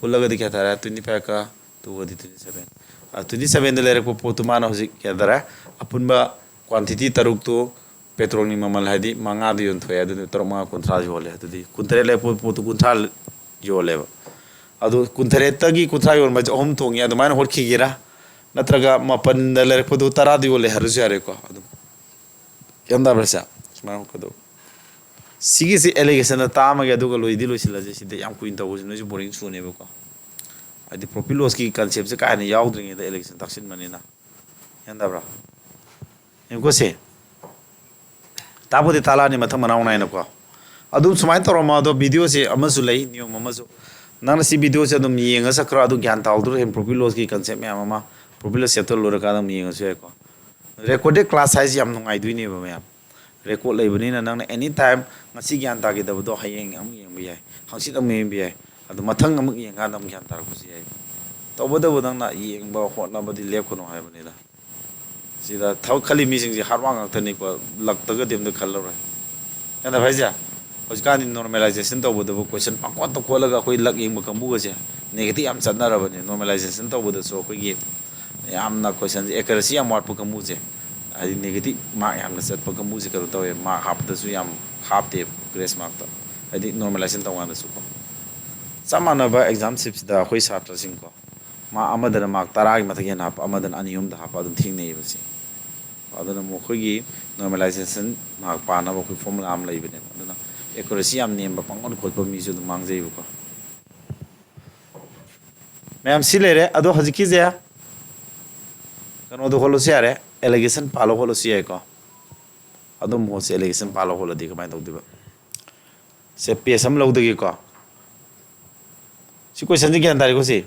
Speaker 1: ꯄꯨꯜꯂꯒꯗꯤ ꯀꯌꯥ ꯇꯥꯔꯦ 25 ꯀ 2 ꯒꯗꯤ 27 27 ꯗ ꯂꯩꯔꯛꯄ ꯄꯣꯠꯇꯨ ꯃꯥꯅ ꯍꯧꯖꯤꯛ ꯀꯌꯥ ꯇꯥꯔꯦ ꯑꯄꯨꯟꯕ ꯀ꯭ꯋꯥꯟꯇꯤꯇꯤ ꯇꯔꯨꯛꯇꯨ ꯄꯦꯇ꯭ꯔꯣꯜꯒꯤ ꯃꯃꯜ ꯍꯥꯏꯗꯤ 5ꯗ ꯌꯣꯟꯊꯣꯛꯑꯦ ꯑꯗꯨꯅ 3 5 30 ꯌꯣꯜꯂꯦ ꯑꯗꯨꯗꯤ 19 ꯂꯩꯔꯛꯄ ꯄꯣꯠꯇꯨ 30 ꯌꯣꯜꯂꯦꯕ ꯑꯗꯨ 19ꯇꯒꯤ 30 ꯌꯣꯟꯕ ꯍꯥꯏꯁꯦ 3 ꯇꯣꯡꯉꯦ ꯑꯗꯨꯃꯥꯏꯅ ꯍꯣꯠꯈꯤꯒꯦꯔꯥ ꯅꯠꯇ꯭ꯔꯒ 9ꯗ ꯂꯩꯔꯛꯄꯗꯨ 10ꯗ ꯌꯣꯜꯂꯦ ꯍꯥꯏꯔꯁꯨ ꯌꯥꯔꯦꯀꯣ ꯑꯗꯨꯝ ꯒ꯭ꯌꯥꯟ ꯇꯥꯕ꯭ꯔꯥ ꯁꯦ ꯁꯨꯃꯥꯏꯅ ꯍꯣꯠꯀꯗꯧꯕ ꯁꯤꯒꯤꯁꯤ ꯑꯦꯂꯤꯒꯦꯁꯟꯗ ꯇꯥꯝꯃꯒꯦ ꯑꯗꯨꯒ ꯂꯣꯏꯁꯤꯜꯂꯁꯦ ꯁꯤꯗ ꯌꯥꯝ ꯀꯨꯏꯅ ꯇꯧꯕꯁꯤ ꯅꯣꯏꯁꯨ ꯕꯣꯔꯤꯡ ꯆꯨꯅꯦꯕꯀꯣ ꯍꯥꯏꯗꯤ ꯄ꯭ꯔꯣꯐꯤꯠ ꯂꯣꯁꯀꯤ ꯀꯟꯁꯦꯞꯁꯦ ꯀꯥ ꯍꯦꯟꯅ ꯌꯥꯎꯗ꯭ꯔꯤꯉꯩꯗ ꯑꯦꯂꯤꯒꯦꯁꯟ ꯇꯥꯛꯁꯤꯟꯕꯅꯤꯅ ꯒ꯭ꯌꯥꯟ ꯇꯥꯕ꯭ꯔꯥ ꯌꯦꯡꯀꯣꯁꯦ ꯇꯥꯛꯄꯨꯗꯤ ꯇꯥꯛꯂꯛꯑꯅꯤ ꯃꯊꯪ ꯃꯅꯥꯎ ꯅꯥꯏꯅꯀꯣ ꯑꯗꯨꯝ ꯁꯨꯃꯥꯏꯅ ꯇꯧꯔꯝꯃꯣ ꯑꯗꯣ ꯚꯤꯗꯤꯑꯣꯁꯦ ꯑꯃꯁꯨ ꯂꯩ ꯅꯤꯌꯣꯝ ꯑꯃꯁꯨ ꯅꯪꯅ ꯁꯤ ꯚꯤꯗꯤꯑꯣꯁꯦ ꯑꯗꯨꯝ ꯌꯦꯡꯉ ꯆꯠꯈ꯭ꯔꯣ ꯑꯗꯨ ꯒ꯭ꯌꯥꯟ ꯇꯥꯍꯧꯗ꯭ꯔꯣ ꯍꯦꯟ ꯄ꯭ꯔꯣꯐꯤꯠ ꯂꯣꯁꯀꯤ ꯀꯟꯁꯦꯞ ꯃꯌꯥꯝ ꯑꯃ ꯄ꯭ꯔꯣꯐꯤꯠ ꯂꯣꯁ ꯆꯦꯞꯇꯔ ꯂꯣꯏꯔꯀꯥꯟꯗ ꯑꯗꯨꯝ ꯌꯦꯡꯉꯁꯨ ꯌꯥꯏꯀꯣ ꯔꯦꯀꯣꯔꯗꯦꯠ ꯀ꯭ꯂꯥꯁ ꯍꯥꯏꯁꯦ ꯌꯥꯝ ꯅꯨꯡꯉꯥꯏꯗꯣꯏꯅꯦꯕ ꯃꯌꯥꯝ ꯔꯦꯀꯣꯔꯠ ꯂꯩꯕꯅꯤꯅ ꯅꯪꯅ ꯑꯦꯅꯤ ꯇꯥꯏꯝ ꯉꯁꯤ ꯒ꯭ꯌꯥꯟ ꯇꯥꯈꯤꯗꯕꯗꯣ ꯍꯌꯦꯡ ꯑꯃꯨꯛ ꯌꯦꯡꯕ ꯌꯥꯏ ꯍꯪꯆꯤꯠ ꯑꯃꯨꯛ ꯌꯦꯡꯕ ꯌꯥꯏ ꯑꯗꯨ ꯃꯊꯪ ꯑꯃꯨꯛ ꯌꯦꯡꯀꯥꯟꯗ ꯑꯃꯨꯛ ꯒ꯭ꯌꯥꯟ ꯇꯥꯔꯛꯄꯁꯨ ꯌꯥꯏ ꯇꯧꯕꯇꯕꯨ ꯅꯪꯅ ꯌꯦꯡꯕ ꯍꯣꯠꯅꯕꯗꯤ ꯂꯦꯞꯀꯅꯨ ꯍꯥꯏꯕꯅꯤꯗ ꯁꯤꯗ ꯊꯕꯛ ꯈꯜꯂꯤ ꯃꯤꯁꯤꯡꯁꯦ ꯍꯥꯔꯠ ꯋꯥꯔꯛ ꯉꯥꯛꯇꯅꯤꯀꯣ ꯂꯛꯇꯒꯗꯤ ꯑꯝꯇ ꯈꯜꯂꯔꯣꯏ ꯌꯥꯝꯅ ꯐꯩꯁꯦ ꯍꯧꯖꯤꯛꯀꯥꯟꯗꯤ ꯅꯣꯔꯃꯦꯂꯥꯏꯖꯦꯁꯟ ꯇꯧꯕꯗꯕꯨ ꯀꯣꯏꯁꯟ ꯄꯪꯈꯣꯠꯇ ꯈꯣꯠꯂꯒ ꯑꯩꯈꯣꯏ ꯂꯛ ꯌꯦꯡꯕ ꯀꯥꯡꯕꯨꯒꯁꯦ ꯅꯦꯒꯦꯇꯤቭ ꯌꯥꯝ ꯆꯠꯅꯔꯕꯅꯤ ꯅꯣꯔꯃꯦꯂꯥꯏꯖꯦꯁꯟ ꯇꯧꯕꯗꯁꯨ ꯑꯩꯈꯣꯏꯒꯤ ꯌꯥꯝꯅ ꯀꯣꯏꯁꯟꯁꯦ ꯑꯦꯀꯔꯦꯁꯤ ꯌꯥꯝ ꯋꯥꯠꯄ ꯀꯥꯡꯕꯨꯁꯦ ꯍꯥꯏꯗꯤ ꯅꯦꯒꯦꯇꯤቭ ꯃꯥꯔꯛ ꯌꯥꯝꯅ ꯆꯠꯄ ꯀꯥꯡꯕꯨꯁꯦ ꯀꯩꯅꯣ ꯇꯧꯋꯦ ꯃꯥꯔꯛ ꯍꯥꯞꯄꯗꯁꯨ ꯌꯥꯝ ꯍꯥꯞꯇꯦꯕ ꯒ꯭ꯔꯦꯁ ꯃꯥꯔꯛꯇ ꯍꯥꯏꯗꯤ ꯅꯣꯔꯃꯦꯂꯥꯏꯖꯦꯁꯟ ꯇꯧꯀꯥꯟꯗꯁꯨꯀꯣ ꯆꯞ ꯃꯥꯟꯅꯕ ꯑꯦꯛꯖꯥꯝꯁꯤꯞꯁꯤꯗ ꯑꯩꯈꯣꯏ ꯁꯥꯇ꯭ꯔꯁꯤꯡꯀꯣ ꯃꯥꯔꯛ ꯑꯃꯗꯅ ꯃꯥꯔꯛ 10ꯒꯤ ꯃꯊꯛ ꯍꯦꯟꯅ ꯍꯥꯞꯄ ꯑꯃꯗꯅ 2 3ꯗ ꯍꯥꯞꯄ ꯑꯗꯨꯝ ꯊꯦꯡꯅꯩꯌꯦꯕ ꯁꯤ ꯑꯗꯨꯅ ꯃꯈꯣꯏꯒꯤ ꯅꯣꯔꯃꯦꯂꯥꯏꯖꯦꯁꯟ ꯃꯥꯔꯛ ꯄꯥꯅꯕ ꯑꯩꯈꯣꯏ ꯐꯣꯔꯃꯨꯂꯥ ꯑꯃ ꯂꯩꯕꯅꯦꯕ ꯑꯗꯨꯅ ꯑꯦꯀꯨꯔꯦꯁꯤ ꯌꯥꯝ ꯅꯦꯝꯕ ꯄꯪꯈꯣꯠ ꯈꯣꯠꯄ ꯃꯤꯁꯨ ꯑꯗꯨꯝ ꯃꯥꯡꯖꯩꯕꯀꯣ ꯃꯌꯥꯝ ꯁꯤ ꯂꯩꯔꯦ ꯑꯗꯣ ꯍꯧꯖꯤꯛꯀꯤꯁꯦ ꯀꯩꯅꯣꯗꯣ ꯍꯣꯠꯂꯁꯨ ꯌꯥꯔꯦ ꯑꯦꯂꯤꯒꯦꯁꯟ ꯄꯥꯜꯂ ꯍꯣꯠꯂꯁꯨ ꯌꯥꯏꯀꯣ ꯑꯗꯨꯝ ꯍꯣꯠꯁꯦ ꯑꯦꯂꯤꯒꯦꯁꯟ ꯄꯥꯜꯂ ꯍꯣꯠꯂꯗꯤ ꯀꯃꯥꯏꯅ ꯇꯧꯗꯣꯏꯕ ꯁꯦ ꯄꯦꯖ ꯑꯃ ꯂꯧꯗꯒꯦꯀꯣ ꯁꯤ ꯀꯣꯏꯁꯟꯁꯦ ꯒ꯭ꯌꯥꯟ ꯇꯥꯔꯦꯀꯣ ꯁꯤ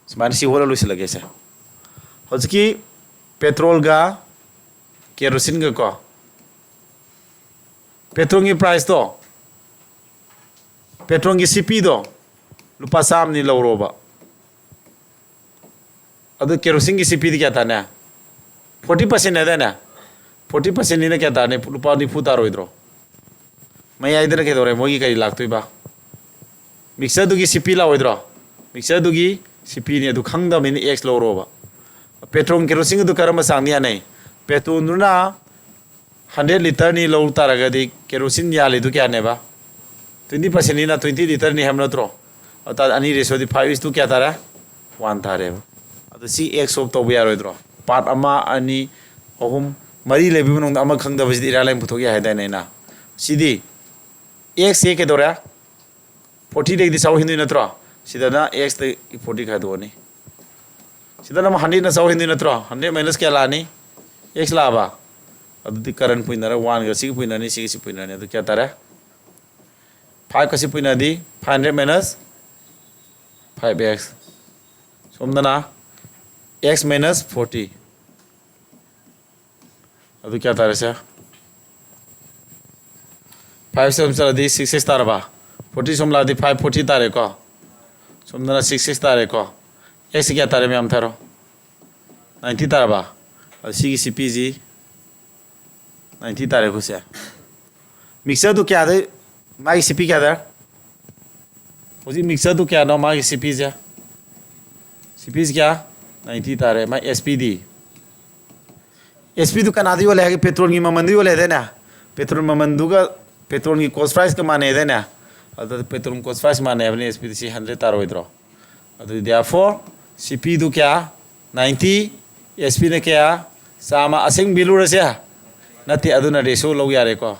Speaker 1: ꯁꯨꯃꯥꯏꯅ ꯁꯤ ꯍꯣꯠꯂ ꯂꯣꯏꯁꯤꯜꯂꯒꯦꯁꯦ ꯍꯧꯖꯤꯛꯀꯤ ꯄꯦꯇ꯭ꯔꯣꯜꯒ ꯀꯦꯔꯣꯁꯤꯟꯒ ꯀꯣ ꯄꯦꯇ꯭ꯔꯣꯜꯒꯤ ꯄ꯭ꯔꯥꯏꯁꯇꯣ ꯄꯦꯇ꯭ꯔꯣꯜꯒꯤ CPꯗꯣ ꯂꯨꯄꯥ 100ꯅꯤ ꯂꯧꯔꯣꯕ ꯑꯗꯨ ꯀꯦꯔꯣꯁꯤꯟꯒꯤ CPꯗꯤ ꯀꯌꯥ ꯇꯥꯅꯦ 40% ꯍꯥꯏꯗꯥꯏꯅꯦ 40%ꯅꯤꯅ ꯀꯌꯥ ꯇꯥꯅꯤ ꯂꯨꯄꯥ 90 ꯇꯥꯔꯣꯏꯗ꯭ꯔꯣ ꯃꯌꯥꯏꯗꯅ ꯀꯩꯗꯧꯔꯦ ꯃꯣꯏꯒꯤ ꯀꯔꯤ ꯂꯥꯛꯇꯣꯏꯕ ꯃꯤꯛꯁꯆꯔꯗꯨꯒꯤ CP ꯂꯥꯛꯑꯣꯏꯗ꯭ꯔꯣ ꯃꯤꯛꯁꯆꯔꯗꯨꯒꯤ CPꯅꯤ ꯑꯗꯨ ꯈꯪꯗꯕꯅꯤꯅ X ꯂꯧꯔꯣꯕ ꯄꯦꯇ꯭ꯔꯣꯜ ꯀꯦꯔꯣꯁꯤꯟ ꯑꯗꯨ ꯀꯔꯝꯕ ꯆꯥꯡꯗ ꯌꯥꯅꯩ ꯄꯦꯇ꯭ꯔꯣꯜꯗꯨꯅ 100 ꯂꯤꯇꯔꯅꯤ ꯂꯧ ꯇꯥꯔꯒꯗꯤ ꯀꯦꯔꯣꯁꯤꯟ ꯌꯥꯜꯂꯤꯗꯨ ꯀꯌꯥꯅꯦꯕ 20%ꯅꯤꯅ 20 ꯂꯤꯇꯔꯅꯤ ꯍꯥꯏꯕ ꯅꯠꯇ꯭ꯔꯣ ꯑꯗꯨ ꯑꯅꯤ ꯔꯦꯁꯤꯌꯣꯗꯤ 5:2 ꯀꯌꯥ ꯇꯥꯔꯦ 1 ꯇꯥꯔꯦꯕ ꯑꯗꯨ ꯁꯤ X ꯁꯣꯜꯕ ꯇꯧꯕ ꯌꯥꯔꯣꯏꯗ꯭ꯔꯣ ꯄꯥꯔꯠ 1 2 3 4 ꯂꯩꯕꯒꯤ ꯃꯅꯨꯡꯗ ꯑꯃ ꯈꯪꯗꯕꯁꯤꯗꯤ ꯏꯔꯥꯏ ꯂꯥꯏꯅ ꯄꯨꯊꯣꯛ ꯌꯥꯏ ꯍꯥꯏꯗꯥꯏꯅꯦ ꯑꯩꯅ ꯁꯤꯗꯤ X ꯁꯦ ꯀꯩꯗꯧꯔꯦ 40ꯗꯒꯤꯗꯤ ꯆꯥꯎ ꯍꯦꯟꯗꯣꯏ ꯅꯠꯇ꯭ꯔꯣ ꯁꯤꯗꯅ X ꯗ 40 ꯈꯥꯏꯗꯣꯛꯑꯅꯤ ꯁꯤꯗꯅ ꯑꯃꯨꯛ 100ꯅ ꯆꯥꯎ ꯍꯦꯟꯗꯣꯏ ꯅꯠꯇ꯭ꯔꯣ 100 ꯃꯥꯏꯅꯁ ꯀꯌꯥ ꯂꯥꯛꯑꯅꯤ X ꯂꯥꯛꯑꯕ ꯑꯗꯨꯗꯤ ꯀꯔꯟ ꯄꯨꯏꯅꯔ 1ꯒ ꯁꯤꯒ ꯄꯨꯏꯅꯔꯅꯤ ꯁꯤꯒ ꯄꯨꯏꯅꯔꯅꯤ ꯑꯗꯨ ꯀꯌꯥ ꯇꯥꯔꯦ 5 ꯀꯁꯤ ꯄꯨꯏꯅꯔꯗꯤ 500 minus 5x ꯁꯣꯝꯗꯅ x minus 40 ꯑꯗꯨ ꯀꯌꯥ ꯇꯥꯔꯦꯁꯦ 5 ꯁꯣꯝ ꯆꯠꯂꯗꯤ 6x ꯇꯥꯔꯕ 40 ꯁꯣꯝ ꯂꯥꯛꯑꯗꯤ 540 ꯇꯥꯔꯦꯀꯣ ꯁꯣꯝꯗꯅ 6x ꯇꯥꯔꯦꯀꯣ x ꯀꯌꯥ ꯇꯥꯔꯦ ꯃꯌꯥꯝ ꯊꯥꯔꯣ 90 ꯇꯥꯔꯕ ꯑꯗꯨ ꯁꯤꯒꯤ CPꯁꯤ 90 ꯇꯥꯔꯦꯀꯣ ꯁꯦ ꯃꯤꯛꯁꯆꯔꯗꯨ ꯀꯌꯥꯗ मागी CP क्या था उसी मिक्सर तो क्या ना मागी CP जा CP क्या 90 तारे मैं SPD SP तो कनादी वाले है कि पेट्रोल की ममंदी वाले थे ना पेट्रोल ममंदू का पेट्रोल की कॉस्ट प्राइस का माने थे ना अगर पेट्रोल कॉस्ट प्राइस माने अपने SP से 100 तारो इधरो अगर therefore CP तो क्या 90 SP ने क्या सामा असिंग बिलू रसे नती अदुना रेशो लोग यारे को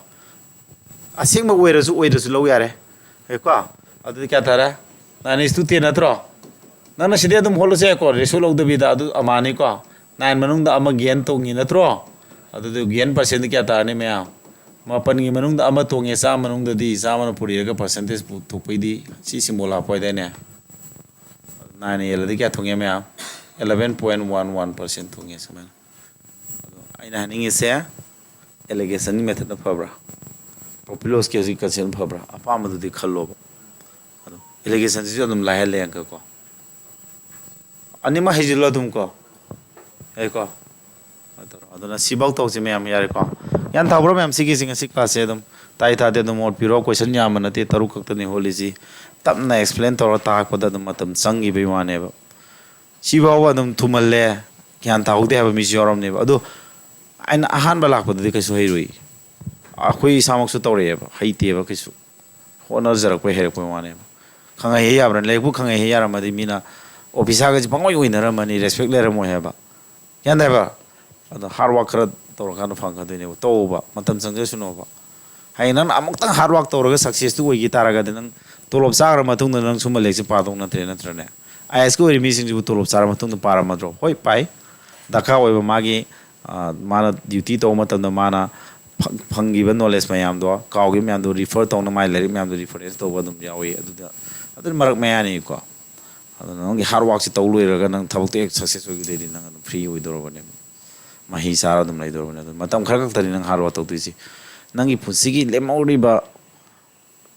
Speaker 1: असिंग में लो यारे को अदु क्या थारा नानी इस्तु ते नत्रो नाना सिदे अदुम होलो से को रेशो लोग दबिदा अदु अमानी को 9 मनुंग दा अमा गेन तोंगी नत्रो अदु गेन परसेंट क्या ताने मैं मापन की मनुंग दा अमा तोंगे सा मनुंग दा दी सा मन पुरी का परसेंटेज थोपैदी सी सिम्बोला पॉइदेने 9 एलदी क्या थोंगे मैं 11.11% थोंगे समय अदु आइना हनिंगे से एलिगेशन मेथड फबरा पॉपुलर्स के जी कसेन फबरा अपामदुदी खल्लोब एलिगेशन से लाइहले को अनिमा हेजिल को को सिबाव तौसे मैम यारे को यान थाब्रो मैम सिगी क्लास से ताई तादे मोट पीरो क्वेश्चन याम नते तरुक खक्तनी होलीसी तपना एक्सप्लेन तौर ताकपद चंगी वाने सिबाव थुमल्ले ग्यान ताहौदे है मीस यौरमने अना अहानब लापदी कई हईरुई अखोई इसामक तौरेब हईतेब कई होनजरप हेरप वाने खंगे हे याब्रन लेबू खंगे हे यारमदी मीना ऑफिसर पंगोई होइनरमनी रेस्पेक्ट लेरमो हेबा ग्यान देबा हार्ड वर्क खर तौरकान फंगदोने तौब मतम चंगसुनोबा हाई नंग अमुक्तंग हार्ड वर्क तौरगा सक्सेस तु ओइगी तारगदि नंग तोलोब चाग्र मतुंग नंग सुमा लेक्से पादों नत्रे नत्रने आईएएस को ओइरि मिसिंग तोलोब चाग्र मतुंग पारमद्रो होय पाई दरकार ओइबा मागी माना ड्यूटी तौ मतम माना फंगिबा नॉलेज मयाम दो काउगी मयाम दो रिफर तौना माइ लाइरिक मयाम दो रेफरेंस तौबा दुम यावे अदुदा मरक मयानी को नंग हार्ड वर्क से तौ लोइरगा नंग थबक तो एक सक्सेस ओइगदेदि नंग फ्री ओइदोरबने मही सारा दुम लैदोरबने मतम खर खक्तनि नंग हार्ड वर्क तौदुइसि नंगी पुंसिगी लेमौरिबा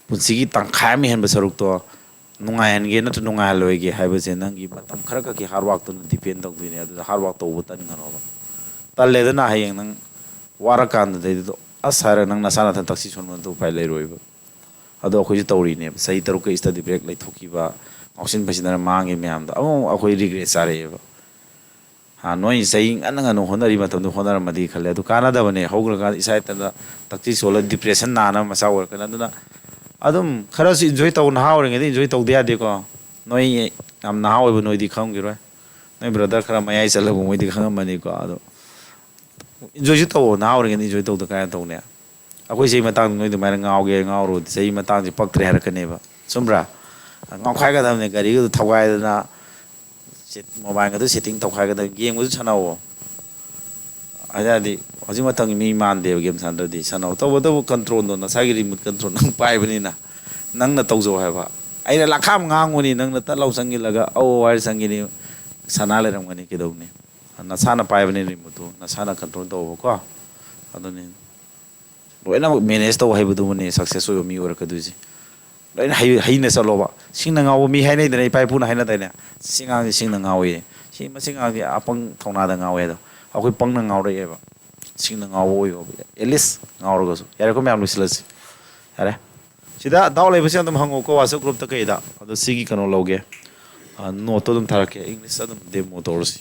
Speaker 1: पुंसिगी तंखाय मे हेनबा सरुक तो नुंगायनगे नत नुंगायलोइगे हाइबसे नंगी मतम खर खकी हार्ड वर्क तो डिपेंड तौदुइने अदुदा हार्ड वर्क तौबा तनिंगनोबा तल्लेदना हायेंग नंग वारकान देदो असार नंग नसाना थन तक्सी सोन तो पाइ लेरोइबा अदो अखोइ तौरिने सही तरुक स्टडी ब्रेक लैथोकिबा ऑक्सीजन पसिना मांगे म्याम दो अमो अखोइ रिग्रेट सारेबा हाँ नोई सही अनंग होनरी मतम होनरमदी खले अदु कानादबने हौग्रगा इसाइतदा तक्ति सोल डिप्रेशन नाना मसा वर्कना अदुना अदुम खरस एन्जॉय तौ नहा ओरिंगदि एन्जॉय तौदे यादेको नोई याम नहा ओइबो नोइदि खंगिरोय नोई ब्रदर खरा मयाइ चलबो मोइदि खंगमनिको अदो एन्जॉय तौ नहा ओरिंगदि एन्जॉय तौद काय तौने अखोइ सही मतंग नोइदि माइर ngaoge ngaoro सही मतंग पक्त्रे हरकनेबा सुमब्रा ngaoखाइगदमने गारिगो थवाइदना मोबाइल का सेटिंग तौखाइगद गेम को सनाओ अजादी हजिक मतंग मी मानदे गेम सानदि सनाओ तब कंट्रोल दो नसागी रिमोट कंट्रोल नंग पाइबनिना नंगना तौजो हैबा आइना लाखाम nganगोनी नंगना तलौ संगिलगा औ वाइर संगिनी सना लेरमगनी किदौनी नसाना पाइबनि रिमोट नसाना कंट्रोल तौबो को अदुनी लोइना मैनेज तौ हैबदुने सक्सेस हो मी ओरकदुजी लोइना हैने चलोबा सिंग ngawo mi hainai dai pai puna haina dai ne singang sing ngawi si ma singang apang thona da ngawe do akoi pang na ngaw re ba sing ngawo yo elis ngaw ro so yare ko me am lusilas yare sida daw lai basi andam hango ko whatsapp group ta kai da ado sigi kano loge no to dum tharake english adum demo torsi